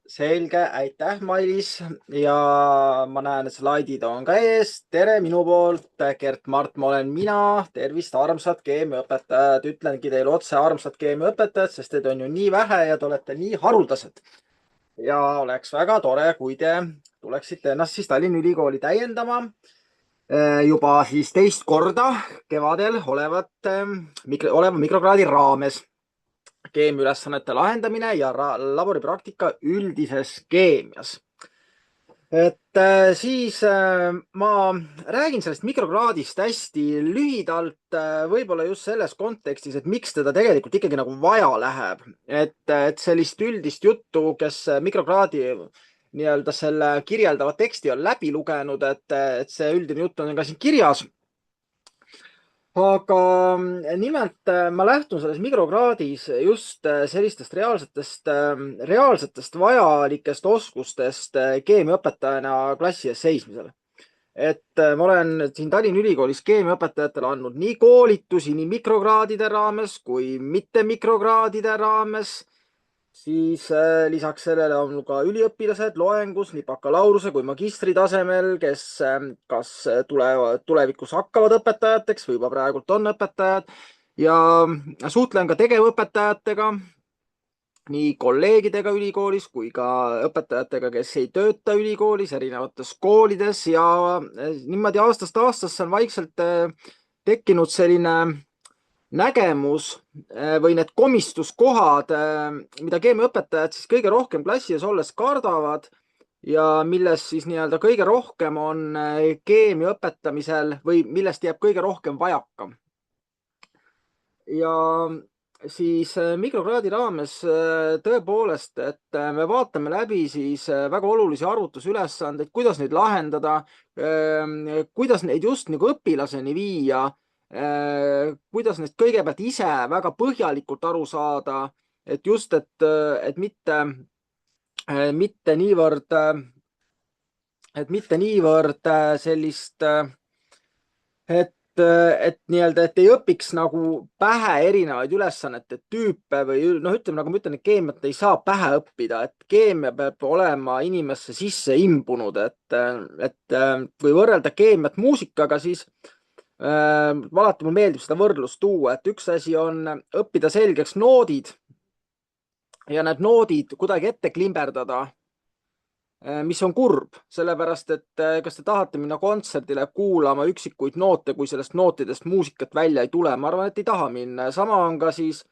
Selge, aitäh, Mailis. Ja ma näen, et slaidid on ka ees. Tere minu poolt, Gert Mart, ma olen mina. Tervist, armsad keemiaõpetajad. Ütlengi teile otse armsad keemiaõpetajad, sest teid on ju nii vähe ja te olete nii haruldased. Ja oleks väga tore, kui te tuleksite ennast siis Tallinna Ülikooli täiendama juba siis teist korda kevadel oleva mikrokraadi raames. Keemiaülesannete lahendamine ja laboripraktika üldises keemias. Et siis ma räägin sellest mikrokraadist hästi lühidalt, võib-olla just selles kontekstis, et miks teda tegelikult ikkagi nagu vaja läheb. Et sellist üldist juttu, kes mikrokraadi nii-öelda selle kirjeldava teksti on läbi lugenud, et see üldine jutt on ka siin kirjas. Aga nimelt ma lähtun selles mikrokraadis just sellistest reaalsetest vajalikest oskustest keemiaõpetajana klassi ees seismisel. Et ma olen siin Tallinna Ülikoolis keemiaõpetajatele andnud nii koolitusi nii mikrokraadide raames kui mitte mikrokraadide raames. Siis lisaks sellele on ka üliõpilased loengus nii bakalaureuse kui magistri tasemel, kes kas tulevikus hakkavad õpetajateks või juba praegult on õpetajad. ja suhtlen ka tegevõpetajatega, nii kolleegidega ülikoolis kui ka õpetajatega, kes ei tööta ülikoolis, erinevates koolides ja niimoodi aastast aastasse on vaikselt tekkinud selline nägemus või need komistuskohad, mida keemiaõpetajad siis kõige rohkem klassides olles kardavad ja milles siis nii-öelda kõige rohkem on keemia õpetamisel või millest jääb kõige rohkem vajaka. Ja siis mikrokraadi raames tõepoolest, et me vaatame läbi siis väga olulisi arvutusülesandeid, kuidas neid lahendada, kuidas neid just nagu õpilaseni viia, kuidas neist kõigepealt ise väga põhjalikult aru saada, et just, et mitte niivõrd sellist, et nii-öelda, et ei õpiks nagu pähe erinevaid ülesannete tüüpe või ütleme, nagu ma ütlen, et keemiat ei saa pähe õppida, et keemia peab olema inimesse sisse imbunud, et kui võrrelda keemiat muusikaga, siis alati mulle meeldib seda võrdlust tuua, et üks asi on õppida selgeks noodid ja need noodid kuidagi ette klimberdada, mis on kurb, sellepärast et kas te tahate minna kontserdile kuulama üksikuid noote, kui sellest nootidest muusikat välja ei tule? Ma arvan, et ei taha minna. Sama on ka siis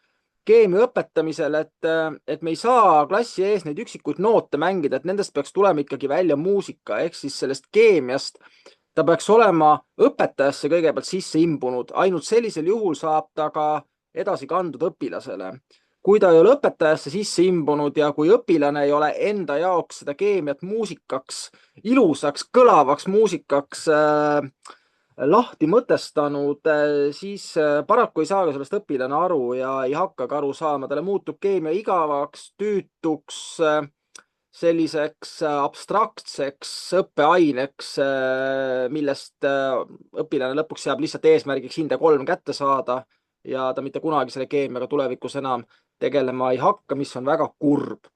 keemia õpetamisel, et me ei saa klassi ees neid üksikuid noote mängida, et nendest peaks tulema ikkagi välja muusika, ehk siis sellest keemiast ta peaks olema õpetajasse kõigepealt sisse imbunud. Ainult sellisel juhul saab ta ka edasi kanduda õpilasele. Kui ta ei ole õpetajasse sisse imbunud ja kui õpilane ei ole enda jaoks seda keemiat muusikaks, ilusaks, kõlavaks muusikaks lahti mõtestanud, siis paraku ei saa ka sellest õpilane aru ja ei hakka ka aru saama. Talle muutub keemia igavaks, tüütuks, selliseks abstraktseks õppeaineks, millest õpilane lõpuks jääb lihtsalt eesmärgiks hinde 3 kätte saada ja ta mitte kunagi selle keemiaga tulevikus enam tegelema ei hakka, mis on väga kurb.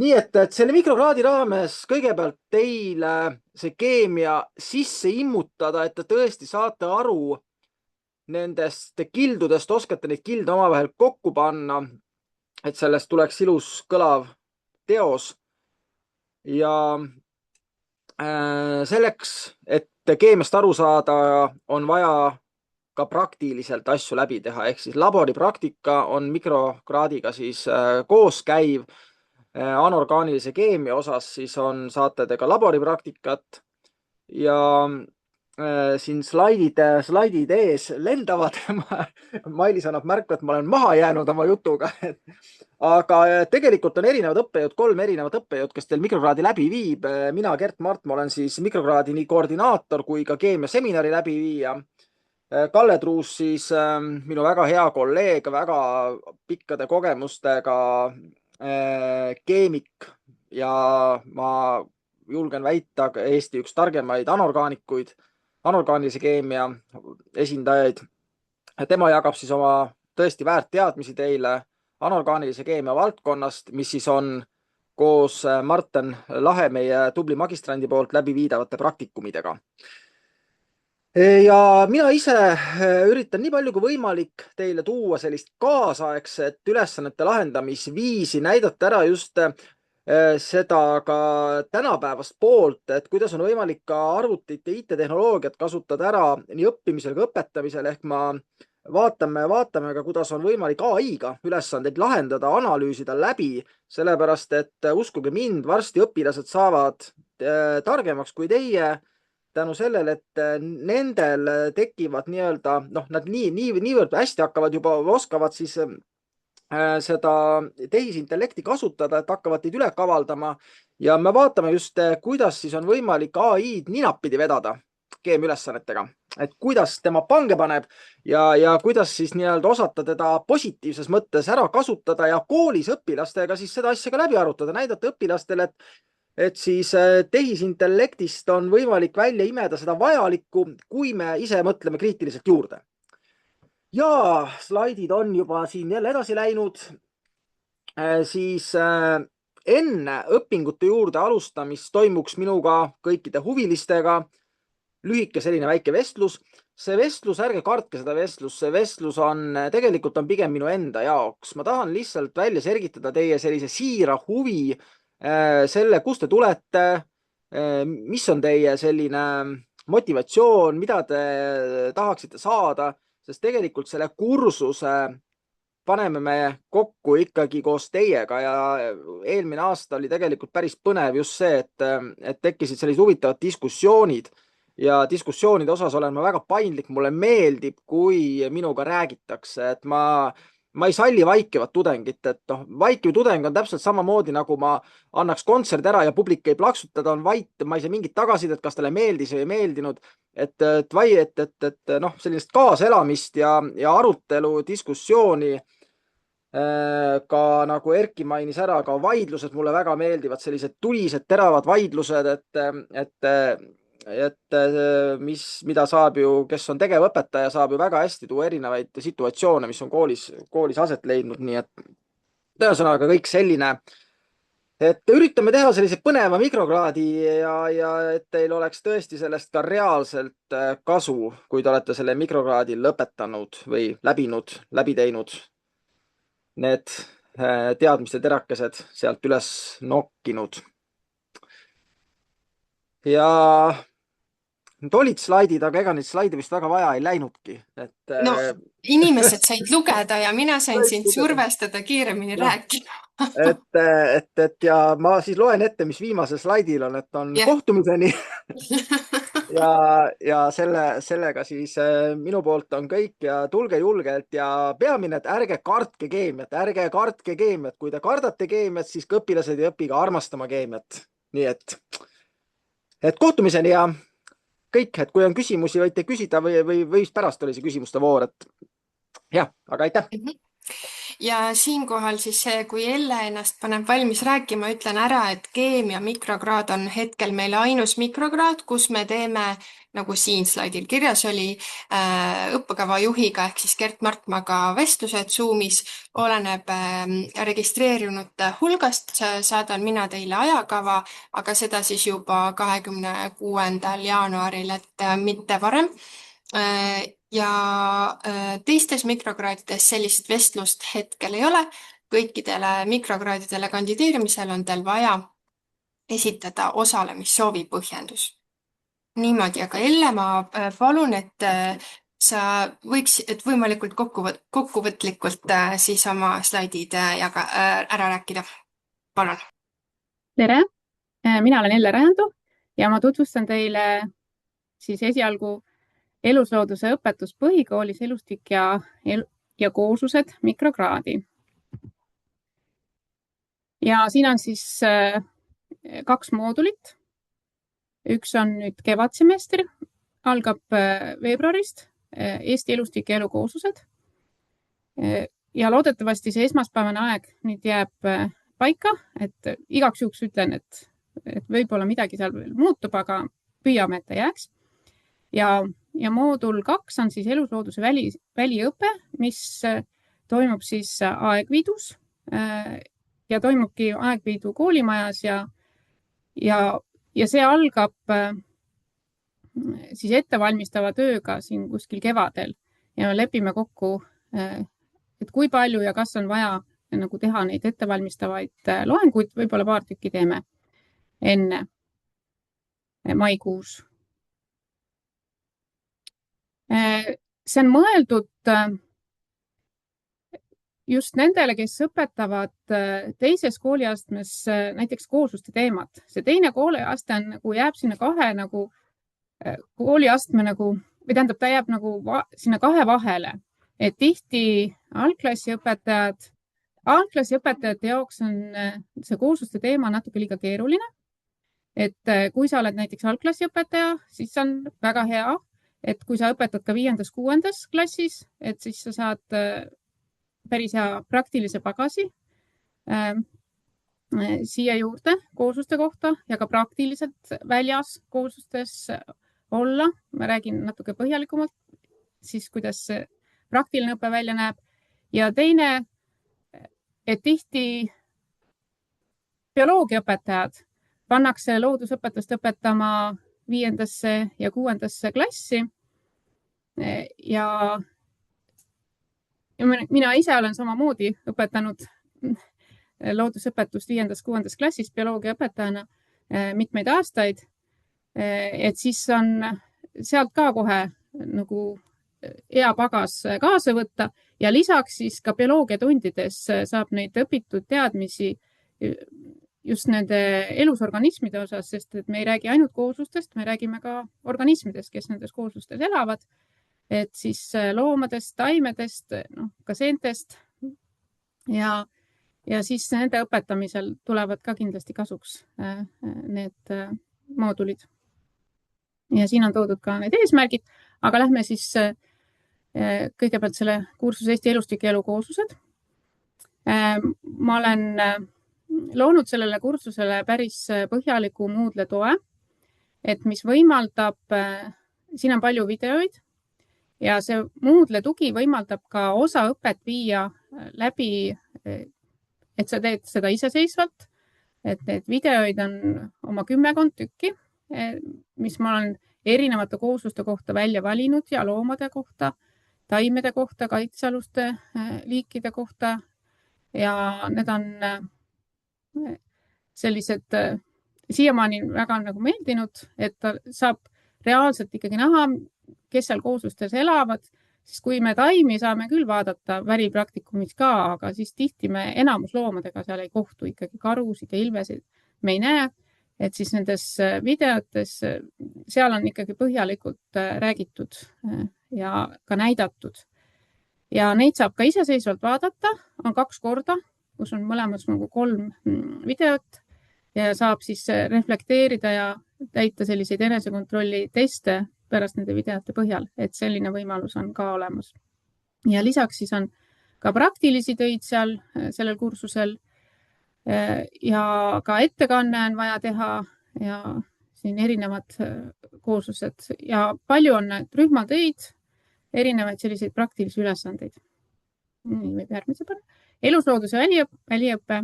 Nii et selle mikrokraadi raames kõigepealt teile see keemia sisse immutada, et te tõesti saate aru nendest kildudest, oskate neid kilde omavahel kokku panna, et sellest tuleks ilus kõlav teos. Ja selleks, et keemiast aru saada, on vaja ka praktiliselt asju läbi teha, ehk siis laboripraktika on mikrokraadiga siis kooskäiv. Anorgaanilise keemia osas siis saate te ka laboripraktikat ja siin slaidid ees lendavad. Mailis annab märku, et ma olen maha jäänud oma jutuga. Aga tegelikult on erinevad õppejõud, 3 erinevat õppejõud, kes teil mikrokraadi läbi viib. Mina, Gert Mart, ma olen siis mikrokraadi nii koordinaator kui ka keemiaseminari läbiviija. Kalle Truus siis minu väga hea kolleeg, väga pikkade kogemustega keemik ja ma julgen väita Eesti üks targemaid anorgaanilise keemia esindajaid. Tema jagab siis oma tõesti väärt teadmisi teile anorgaanilise keemia valdkonnast, mis siis on koos Marten Lahe, meie tubli magistrandi poolt läbiviidavate praktikumidega. Ja mina ise üritan nii palju kui võimalik teile tuua sellist kaasaegset ülesannete lahendamisviisi, näidata ära just seda ka tänapäevast poolt, et kuidas on võimalik ka arvutit ja IT-tehnoloogiat kasutada ära nii õppimisel kui õpetamisel, ehk vaatame ka, kuidas on võimalik AI-ga ülesandeid lahendada, analüüsida läbi, sellepärast et uskuge mind, varsti õpilased saavad targemaks kui teie, tänu sellele, et nendel tekivad nii-öelda, nad niivõrd hästi hakkavad juba, oskavad siis seda tehisintellekti kasutada, et hakkavad teid üle kavaldama ja me vaatame just, kuidas siis on võimalik AI-d ninapidi vedada keemiaülesannetega, et kuidas tema pange paneb ja kuidas siis nii-öelda osata teda positiivses mõttes ära kasutada ja koolis õpilastega siis seda asja ka läbi arutada, näidata õpilastele, et siis tehisintellektist on võimalik välja imeda seda vajalikku, kui me ise mõtleme kriitiliselt juurde. Ja slaidid on juba siin jälle edasi läinud. Siis enne õpingute juurde alustamist toimuks minuga kõikide huvilistega lühike selline väike vestlus. See vestlus, ärge kartke seda vestlust, see vestlus tegelikult on pigem minu enda jaoks. Ma tahan lihtsalt välja selgitada teie sellise siira huvi selle, kust te tulete, mis on teie selline motivatsioon, mida te tahaksite saada, sest tegelikult selle kursuse paneme me kokku ikkagi koos teiega ja eelmine aasta oli tegelikult päris põnev just see, et tekkisid sellised huvitavad diskussioonid ja diskussioonide osas olen ma väga paindlik. Mulle meeldib, kui minuga räägitakse, et ma ei salli vaikivat tudengit, et noh, vaikiv tudeng on täpselt samamoodi nagu ma annaks kontserdi ära ja publik ei plaksuta, ta on vait, ma ei saa mingit tagasisidet, kas talle meeldis või ei meeldinud, et noh, sellist kaaselamist ja arutelu, diskussiooni. Ka nagu Erki mainis ära, ka vaidlused mulle väga meeldivad, sellised tulised, teravad vaidlused, mida saab ju, kes on tegevõpetaja, saab ju väga hästi tuua erinevaid situatsioone, mis on koolis aset leidnud. Nii et tõenäolega kõik selline, et üritame teha sellise põneva mikrokraadi ja et teil oleks tõesti sellest ka reaalselt kasu, kui te olete selle mikrokraadi lõpetanud või läbi teinud. Need teadmiste terakesed sealt üles nokkinud. Ja need olid slaidid, aga ega neid slaide vist väga vaja ei läinudki. No, inimesed said lugeda ja mina sain sind survestada kiiremini rääkima. Ja ma siis loen ette, mis viimasel slaidil on, et on kohtumiseni. Ja sellega siis minu poolt on kõik ja tulge julgelt ja peamine, et ärge kartke keemiat. Kui te kardate keemiat, siis õpilased ei õpi ka armastama keemiat. Nii et kohtumiseni ja kõik, et kui on küsimusi, võite küsida või pärast oli see küsimuste voor, et jah, aga aitäh. Ja siinkohal siis kui Elle ennast paneb valmis rääkima, ütlen ära, et keemia mikrokraad on hetkel meil ainus mikrokraad, kus me teeme, nagu siin slaidil kirjas oli, õppekava juhiga ehk siis Gert Martmaga vestlused Zoomis, oleneb registreerunute hulgast, saadan mina teile ajakava, aga seda siis juba 26. jaanuaril, et mitte varem. Ja teistes mikrokraadides sellist vestlust hetkel ei ole. Kõikidele mikrokraadidele kandideerimisel on teil vaja esitada osalemissoovi põhjendus. Niimoodi, aga Elle, ma palun, et sa võiksid võimalikult kokkuvõtlikult siis oma slaidid ära rääkida. Palun. Tere, mina olen Elle Räändo ja ma tutvustan teile siis esialgu eluslooduse õpetus põhikoolis, elustik ja kooslused mikrokraadi. Ja siin on siis 2 moodulit. Üks on nüüd kevadsemester, algab veebruarist, Eesti elustik ja elukooslused. Ja loodetavasti see esmaspäevane aeg nüüd jääb paika, et igaks juhuks ütlen, et võib-olla midagi seal veel muutub, aga püüame, et ta jääks. Ja moodul 2 on siis eluslooduse väliõpe, mis toimub siis Aegviidus ja toimubki Aegviidu koolimajas ja see algab siis ettevalmistava tööga siin kuskil kevadel ja lepime kokku, et kui palju ja kas on vaja nagu teha neid ettevalmistavaid loenguid, võib-olla paar tükki teeme enne maikuus. See on mõeldud just nendele, kes õpetavad teises kooliastmes näiteks koosluste teemat. See teine kooliaste on nagu jääb sinna 2 nagu kooliastme nagu, või tähendab, ta jääb nagu sinna 2 vahele. Et tihti algklassiõpetajate jaoks on see koosluste teema natuke liiga keeruline. Et kui sa oled näiteks algklassiõpetaja, siis on väga hea, et kui sa õpetad ka 5.–6. klassis, et siis sa saad päris hea praktilise pagasi siia juurde koosluste kohta ja ka praktiliselt väljas kooslustes olla. Ma räägin natuke põhjalikumalt siis, kuidas praktiline õpe välja näeb. Ja teine, et tihti bioloogiaõpetajad pannakse loodusõpetust õpetama 5. ja 6. klassi. Ja mina ise olen samamoodi õpetanud loodusõpetust 5.–6. klassis bioloogiaõpetajana mitmeid aastaid. Et siis on sealt ka kohe nagu hea pagas kaasa võtta ja lisaks siis ka bioloogiatundides saab neid õpitud teadmisi just nende elusorganismide osas, sest et me ei räägi ainult kooslustest, me räägime ka organismidest, kes nendes kooslustes elavad. Et siis loomadest, taimedest, ka seentest ja siis nende õpetamisel tulevad ka kindlasti kasuks need moodulid. Ja siin on toodud ka need eesmärgid, aga lähme siis kõigepealt selle kursuse Eesti elustik ja elukooslused. Ma olen loonud sellele kursusele päris põhjaliku Moodle toe, et mis võimaldab, siin on palju videoid ja see Moodle tugi võimaldab ka osa õpet viia läbi, et sa teed seda iseseisvalt, et need videoid on oma 10 tükki, mis ma olen erinevate koosluste kohta välja valinud ja loomade kohta, taimede kohta, kaitsealuste liikide kohta ja need on sellised siiamaani väga nagu meeldinud, et ta saab reaalselt ikkagi näha, kes seal kooslustes elavad, siis kui me taimi saame küll vaadata väripraktikumit ka, aga siis tihti me enamus loomadega seal ei kohtu ikkagi karusid ja ilvesid me ei näe, et siis nendes videotes seal on ikkagi põhjalikult räägitud ja ka näidatud. Ja neid saab ka iseseisvalt vaadata, on 2 korda, kus on mõlemas nagu 3 videot ja saab siis reflekteerida ja täita selliseid enesekontrolli teste pärast nende videote põhjal, et selline võimalus on ka olemas. Ja lisaks siis on ka praktilisi töid seal sellel kursusel ja ka ettekanne on vaja teha ja siin erinevad kooslused ja palju on rühmatöid, erinevaid selliseid praktilisi ülesandeid. Võib järgmise panna. Eluslooduse väliõppe,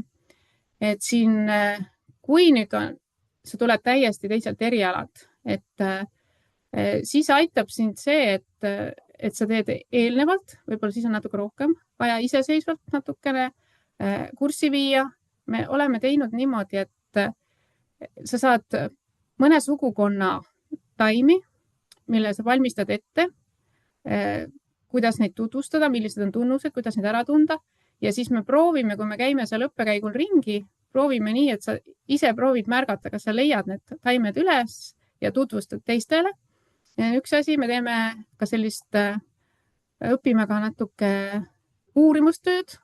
et siin, kui nüüd see tuleb täiesti teiselt erialalt, et siis aitab sind see, et sa teed eelnevalt, võib-olla siis on natuke rohkem, vaja iseseisvalt natukene kurssi viia. Me oleme teinud niimoodi, et sa saad mõne sugukonna taimi, mille sa valmistad ette, kuidas neid tutvustada, millised on tunnused, kuidas neid ära tunda. Ja siis me proovime, kui me käime seal õppekäigul ringi, proovime nii, et sa ise proovid märgata, kas sa leiad need taimed üles ja tutvustad teistele. Ja üks asi, me teeme ka sellist, õpime ka natuke uurimustööd,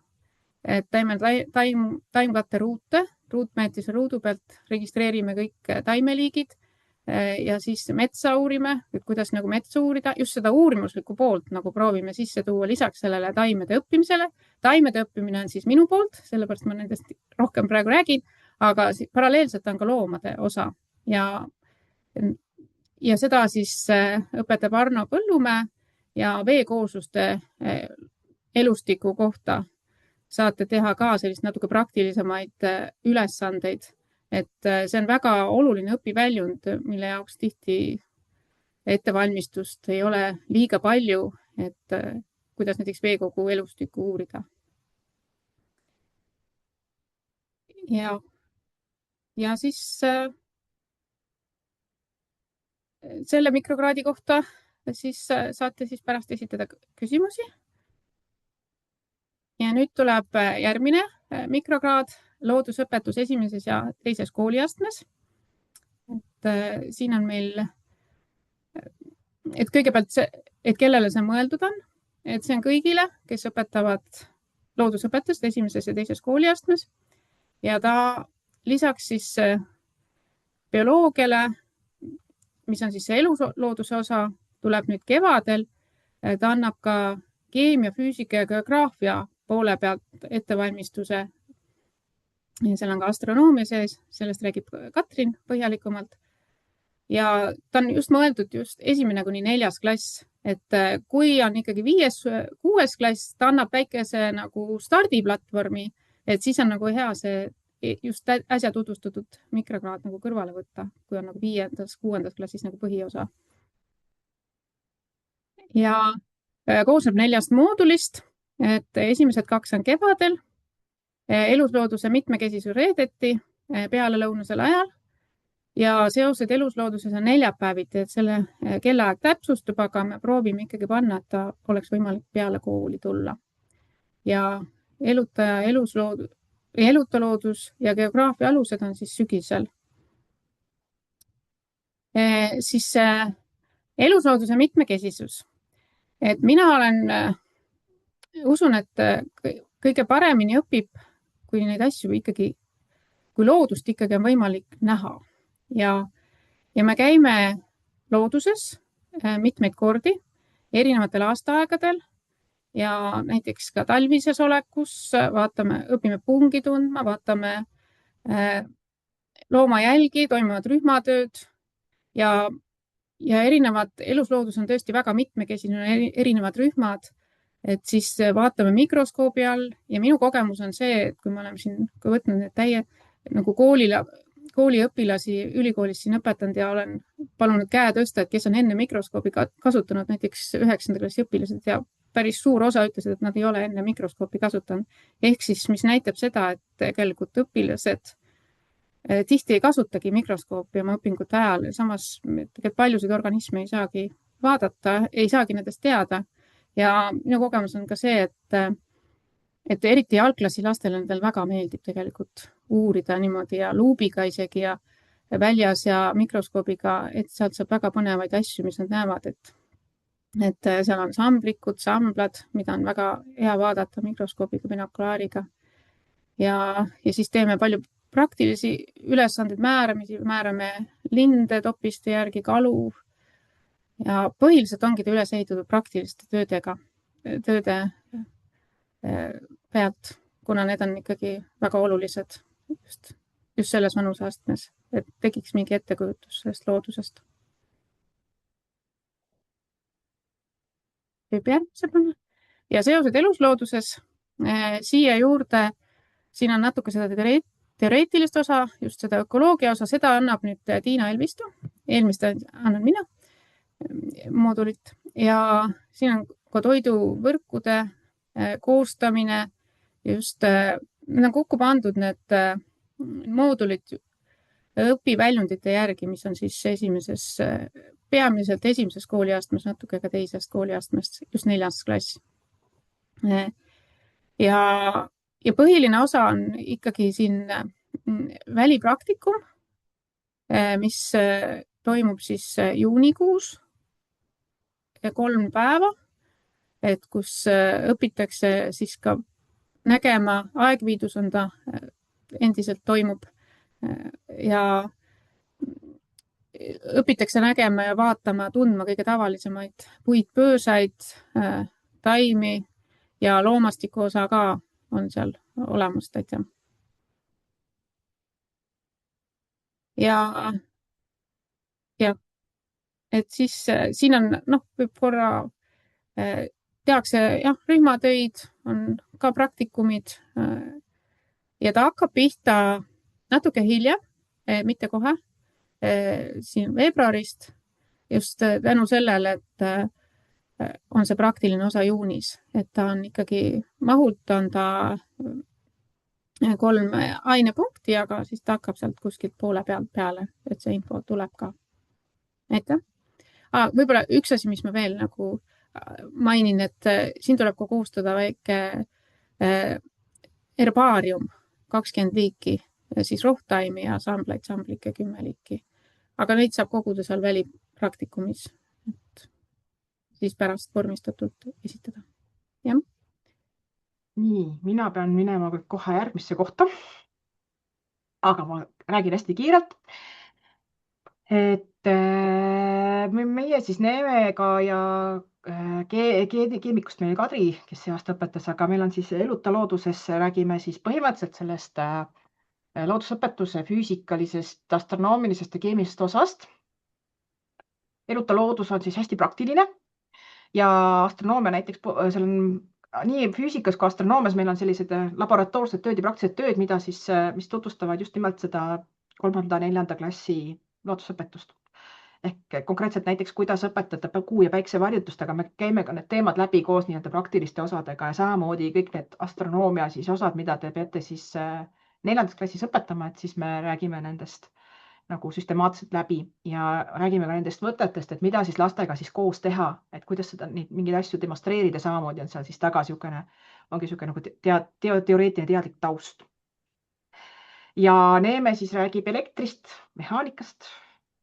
et teeme taimkatte ruutmeetrise ruudu pealt, registreerime kõik taimeliigid ja siis metsa uurime, kuidas nagu metsa uurida, just seda uurimuslikku poolt nagu proovime sisse tuua lisaks sellele taimede õppimisele. Taimede õppimine on siis minu poolt, sellepärast ma nendest rohkem praegu räägin, aga paralleelselt on ka loomade osa ja seda siis õpetab Arno Põllumäe ja veekoosluste elustiku kohta saate teha ka sellist natuke praktilisemaid ülesandeid. Et see on väga oluline õpiväljund, mille jaoks tihti ettevalmistust ei ole liiga palju, et kuidas näiteks veekogu elustikku uurida. Ja siis selle mikrokraadi kohta siis saate siis pärast esitada küsimusi. Ja nüüd tuleb järgmine mikrokraad, loodusõpetus 1. ja 2. kooliastmes. Et siin on meil, et kõigepealt see, et kellele see mõeldud on, et see on kõigile, kes õpetavad loodusõpetust 1. ja 2. kooliastmes ja ta lisaks siis bioloogiale, mis on siis see elulooduse osa, tuleb nüüd kevadel, ta annab ka keemia, füüsika ja geograafia poole pealt ettevalmistuse. Ja seal on ka astronoomia sees, sellest räägib Katrin põhjalikumalt. Ja ta on just mõeldud just 1. kuni 4. klass, et kui on ikkagi 5. 6. klass, ta annab väikese nagu stardiplatvormi, et siis on nagu hea see just äsja tutvustatud mikrokraad nagu kõrvale võtta, kui on nagu 5.–6. klassis nagu põhiosa. Ja koosneb 4 moodulist, et esimesed 2 on kevadel, eluslooduse mitmekesisus reedeti pealelõunasel ajal ja seosed eluslooduses on neljapäeviti, et selle kellaaeg täpsustub, aga me proovime ikkagi panna, et ta oleks võimalik peale kooli tulla. Ja elutaja elutaloodus ja geograafia alused on siis sügisel. Siis eluslooduse mitmekesisus. Et mina usun, et kõige paremini õpib, kui neid asju ikkagi, kui loodust ikkagi on võimalik näha. Ja me käime looduses mitmeid kordi erinevatel aastaaegadel ja näiteks ka talvises olekus õpime pungi tundma, vaatame loomajälgi, toimuvad rühmatööd ja erinevad elusloodus on tõesti väga mitmekesine, erinevad rühmad, et siis vaatame mikroskoobi all ja minu kogemus on see, et kui me oleme siin võtnud need nagu kooliõpilasi ülikoolis siin õpetanud ja olen palunud käe tõsta, et kes on enne mikroskoobi kasutanud, näiteks 9. klassi õpilased ja päris suur osa ütlesid, et nad ei ole enne mikroskoopi kasutanud. Ehk siis, mis näitab seda, et tegelikult õpilased tihti ei kasutagi mikroskoopi oma õpingute ajal. Samas paljusid organisme ei saagi vaadata, ei saagi nendest teada. Ja minu kogemus on ka see, et eriti algklassi lastel endal väga meeldib tegelikult uurida niimoodi ja luubiga isegi ja väljas ja mikroskoobiga, et sealt saab väga põnevaid asju, mis nad näevad, et seal on samblikud, samblad, mida on väga hea vaadata mikroskoobiga, binokulaariga. Ja siis teeme palju praktilisi ülesandeid määramisi, määrame linde topiste järgi, kalu ja põhiliselt ongi ta üles ehitatud praktiliste tööde pealt, kuna need on ikkagi väga olulised just selles vanuseastmes, et tekiks mingi ettekujutus sellest loodusest. Ja seosed eluslooduses siia juurde, siin on natuke seda teoreetilist osa, just seda ökoloogia osa, seda annab nüüd Tiina Elvistu, eelmist annan mina moodulit ja siin on ka toiduvõrkude koostamine, just need on kokku pandud need moodulid õpiväljundite järgi, mis on siis peamiselt esimeses kooliastmes, natuke ka teisest kooliastmest, just 4. klass. Ja põhiline osa on ikkagi siin välipraktikum, mis toimub siis juunikuus 3 päeva, et kus õpitakse siis ka nägema, aegviidus on ta endiselt toimub ja õpitakse nägema ja vaatama, tundma kõige tavalisemaid puidpöösaid, taimi ja loomastiku osa ka on seal olemas täitsa. Ja et siis siin on, võib korra tehakse rühmatöid, on ka praktikumid ja ta hakkab pihta natuke hiljem, mitte kohe, siin veebruarist, just tänu sellele, et on see praktiline osa juunis, et ta on ikkagi mahult on ta 3 ainepunkti, aga siis ta hakkab sealt kuskilt poole pealt peale, et see info tuleb ka. Aitäh! Võib-olla üks asi, mis ma veel nagu mainin, et siin tuleb ka koostada väike herbaarium, 20 liiki, siis rohtaimi ja samblaid, samblikke 10 liiki. Aga neid saab koguda seal välipraktikumis, et siis pärast vormistatult esitada. Jah. Nii, mina pean minema kohe järgmisse kohta, aga ma räägin hästi kiirelt. Et meie siis Neemega ja keemikust meil Kadri, kes see aasta õpetas, aga meil on siis elutaloodusses, räägime siis põhimõtteliselt sellest loodusõpetuse füüsikalisest, astronoomilisest ja keemilisest osast. Elutaloodus on siis hästi praktiline ja astronoomia näiteks, seal on nii füüsikas kui astronoomias meil on sellised laboratoorsed tööd ja praktilised tööd, mis tutvustavad just nimelt seda 3.–4. klassi loodusõpetust. Ehk konkreetselt näiteks, kuidas õpetada kuu ja päikse varjutustega, me käime ka need teemad läbi koos nii-öelda praktiliste osadega ja samamoodi kõik need astronoomia osad, mida te peate 4. klassis õpetama, et siis me räägime nendest nagu süstemaatselt läbi ja räägime ka nendest võtetest, et mida lastega koos teha, et kuidas seda mingeid asju demonstreerida, samamoodi on seal taga ongi niisugune nagu teoreetiline teadlik taust. Ja Neeme räägib elektrist, mehaanikast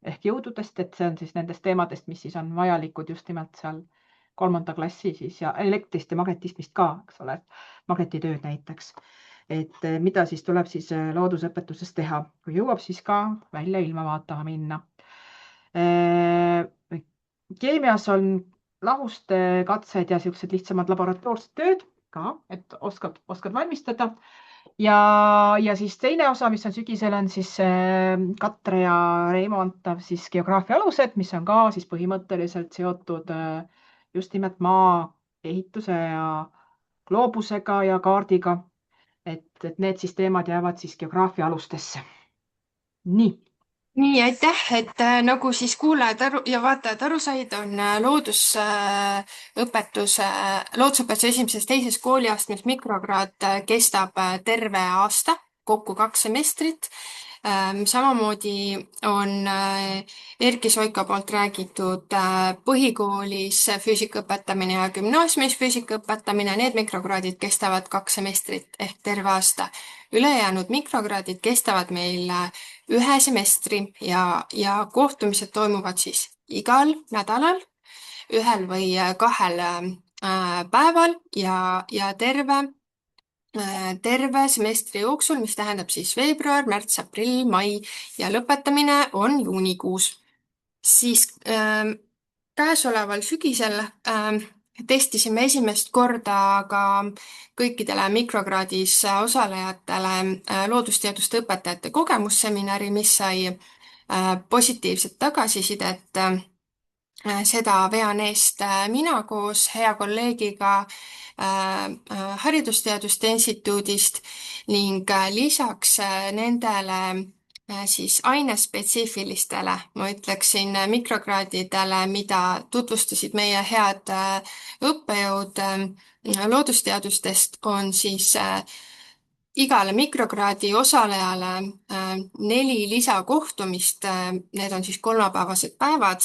ehk jõududest, et see on nendest teemadest, mis on vajalikud just nimelt seal 3. klassi ja elektrist ja magnetismist ka, eks ole, magnetitööd näiteks. Et mida tuleb loodusõpetuses teha, kui jõuab ka välja ilma vaatama minna. Keemias on lahuste katsed ja sellised lihtsamad laboratoorsed tööd ka, et oskad valmistada. Ja teine osa, mis on sügisel, on Katre ja Reimo antav geograafia alused, mis on ka põhimõtteliselt seotud just nimelt maa ehituse ja gloobusega ja kaardiga. Et need teemad jäävad geograafia alustesse. Nii, aitäh, et nagu kuulajad ja vaatajad aru said, on loodusõpetuse esimeses-teises kooliastmes mikrokraad kestab terve aasta, kokku 2 semestrit. Samamoodi on Erki Soika poolt räägitud põhikoolis füüsika õpetamine ja gümnaasiumis füüsika õpetamine. Need mikrokraadid kestavad 2 semestrit ehk terve aasta. Ülejäänud mikrokraadid kestavad meil 1 semestri ja kohtumised toimuvad igal nädalal, 1 või 2 päeval ja terve semestri jooksul, mis tähendab veebruar, märts, aprill, mai ja lõpetamine on juunikuus. Käesoleval sügisel testisime esimest korda ka kõikidele mikrokraadis osalejatele loodusteaduste õpetajate kogemusseminari, mis sai positiivset tagasisidet. Seda vean eest mina koos hea kolleegiga Haridusteaduste Instituudist ning lisaks nendele ainespetsiifilistele, ma ütleksin, mikrokraadidele, mida tutvustasid meie head õppejõud loodusteadustest, on igale mikrokraadi osalejale 4 lisakohtumist. Need on kolmapäevased päevad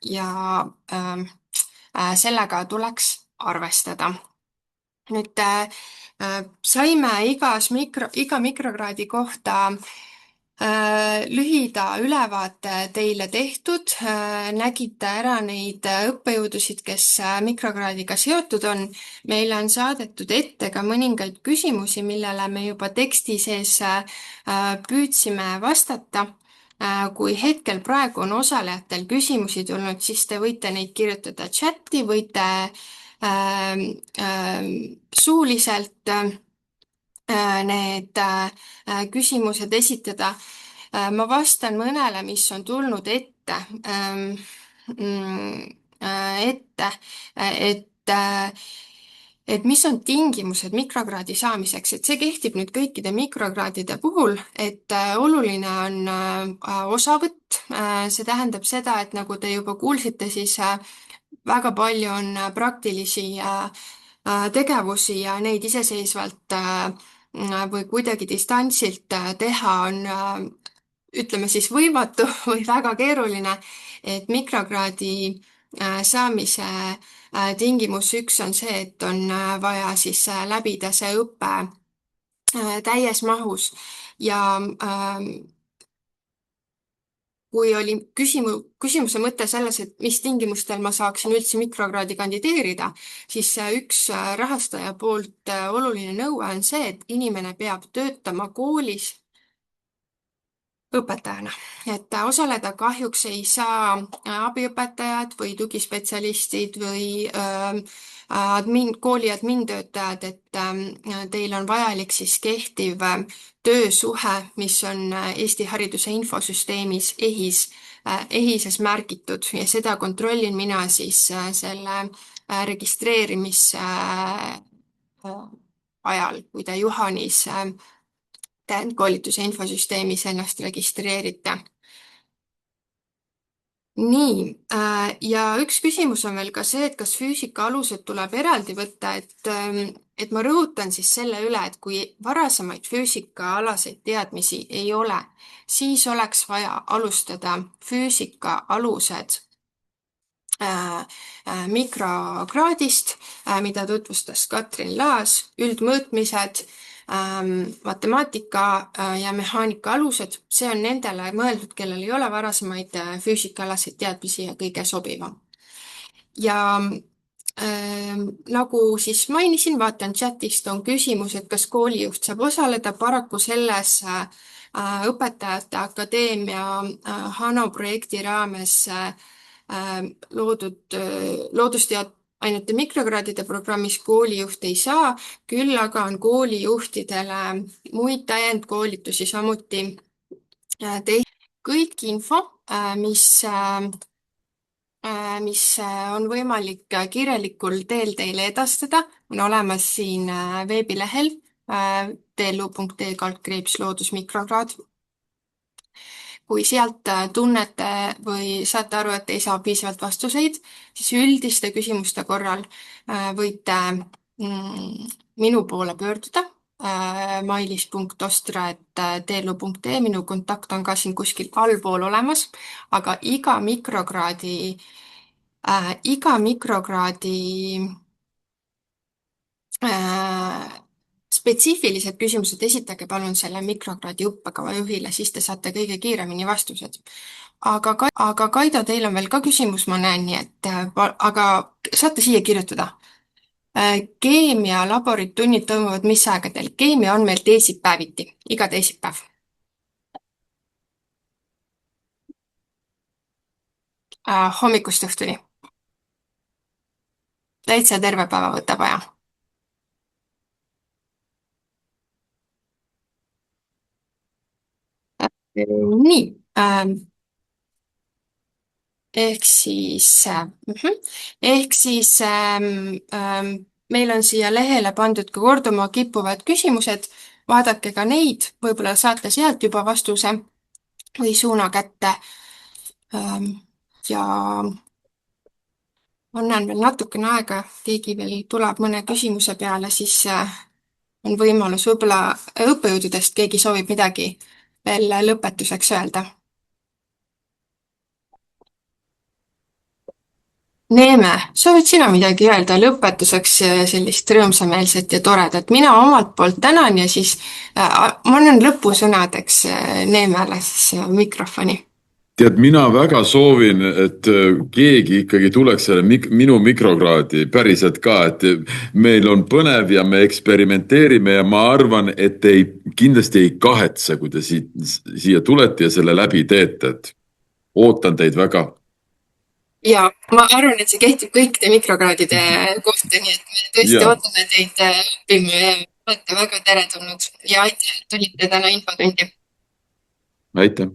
ja sellega tuleks arvestada. Nüüd saime iga mikrokraadi kohta lühida ülevaate teile tehtud. Nägite ära neid õppejõudusid, kes mikrokraadiga seotud on. Meile on saadetud ette ka mõningaid küsimusi, millele me juba teksti sees püüdsime vastata. Kui hetkel praegu on osalejatel küsimusi tulnud, siis te võite neid kirjutada chati, võite suuliselt need küsimused esitada. Ma vastan mõnele, mis on tulnud ette, et mis on tingimused mikrokraadi saamiseks, et see kehtib nüüd kõikide mikrokraadide puhul, et oluline on osavõtt. See tähendab seda, et nagu te juba kuulsite, siis väga palju on praktilisi tegevusi ja neid iseseisvalt või kuidagi distantsilt teha on, ütleme võimatu või väga keeruline, et mikrokraadi saamise tingimus 1 on see, et on vaja läbida see õpe täies mahus ja kui oli küsimuse mõte selles, et mis tingimustel ma saaksin üldse mikrokraadi kandideerida, siis üks rahastaja poolt oluline nõue on see, et inimene peab töötama koolis õpetajana. Et osaleda kahjuks ei saa abiõpetajad või tugispetsialistid või kooli admintöötajad, et teil on vajalik kehtiv töösuhe, mis on Eesti Hariduse Infosüsteemis EHIS EHIS-es märgitud ja seda kontrollin mina siis selle registreerimise ajal, kui te Juhanis täiendkoolituse infosüsteemis ennast registreerite. Nii, ja üks küsimus on veel ka see, et kas füüsika alused tuleb eraldi võtta, et ma rõhutan siis selle üle, et kui varasemaid füüsikaalaseid teadmisi ei ole, siis oleks vaja alustada füüsika alused mikrokraadist, mida tutvustas Katrin Laas, üldmõõtmised, matemaatika ja mehaanika alused, see on nendele mõeldud, kellel ei ole varasemaid füüsikaalaseid teadmisi ja kõige sobivam. Ja nagu siis mainisin, vaatan chatist on küsimus, et kas koolijuht saab osaleda, paraku selles Õpetajate Akadeemia Hano projekti raames loodud loodusteadusainete mikrokraadide programmis koolijuht ei saa, küll aga on koolijuhtidele muid täiendkoolitusi samuti. Kõik info, mis on võimalik kirjalikul teel teile edastada, on olemas siin veebilehel tlu.ee/loodusmikrokraad. Kui sealt tunnete või saate aru, et ei saa piisavalt vastuseid, siis üldiste küsimuste korral võite minu poole pöörduda mailis.ostra@tlu.ee, minu kontakt on ka siin kuskil allpool olemas, aga iga mikrokraadi spetsiifilised küsimused esitage palun selle mikrokraadi õppekava juhile, siis te saate kõige kiiremini vastused. Aga Kaido, teil on veel ka küsimus, ma näen, nii et aga saate siia kirjutada. Keemialaborid tunnid toimuvad mis aegadel? Keemia on meil teisipäeviti, iga teisipäev. Hommikust õhtuni. Täitsa terve päeva võtab aja. Nii, ehk siis meil on siia lehele pandud ka korduma kippuvad küsimused, vaadake ka neid, võib-olla saate sealt juba vastuse või suuna kätte. Ja annan veel natukene aega, keegi veel tuleb mõne küsimuse peale, siis on võimalus võib-olla õppejõududest keegi soovib midagi veel lõpetuseks öelda. Neeme, soovid sina midagi öelda lõpetuseks sellist rõõmsameelset ja toredat? Mina omalt poolt tänan ja siis ma annan lõpusõnadeks Neemele siis mikrofoni. Tead, mina väga soovin, et keegi ikkagi tuleks selle minu mikrokraadi päriselt ka, et meil on põnev ja me eksperimenteerime ja ma arvan, et kindlasti ei kahetse, kui te siia tulete ja selle läbi teete, et ootan teid väga. Ja ma arvan, et see kehtib kõikide mikrokraadide kohta, nii et me tõesti ootame teid õppima ja olete väga teretulnud ja aitäh, et tulite täna infotundi. Aitäh!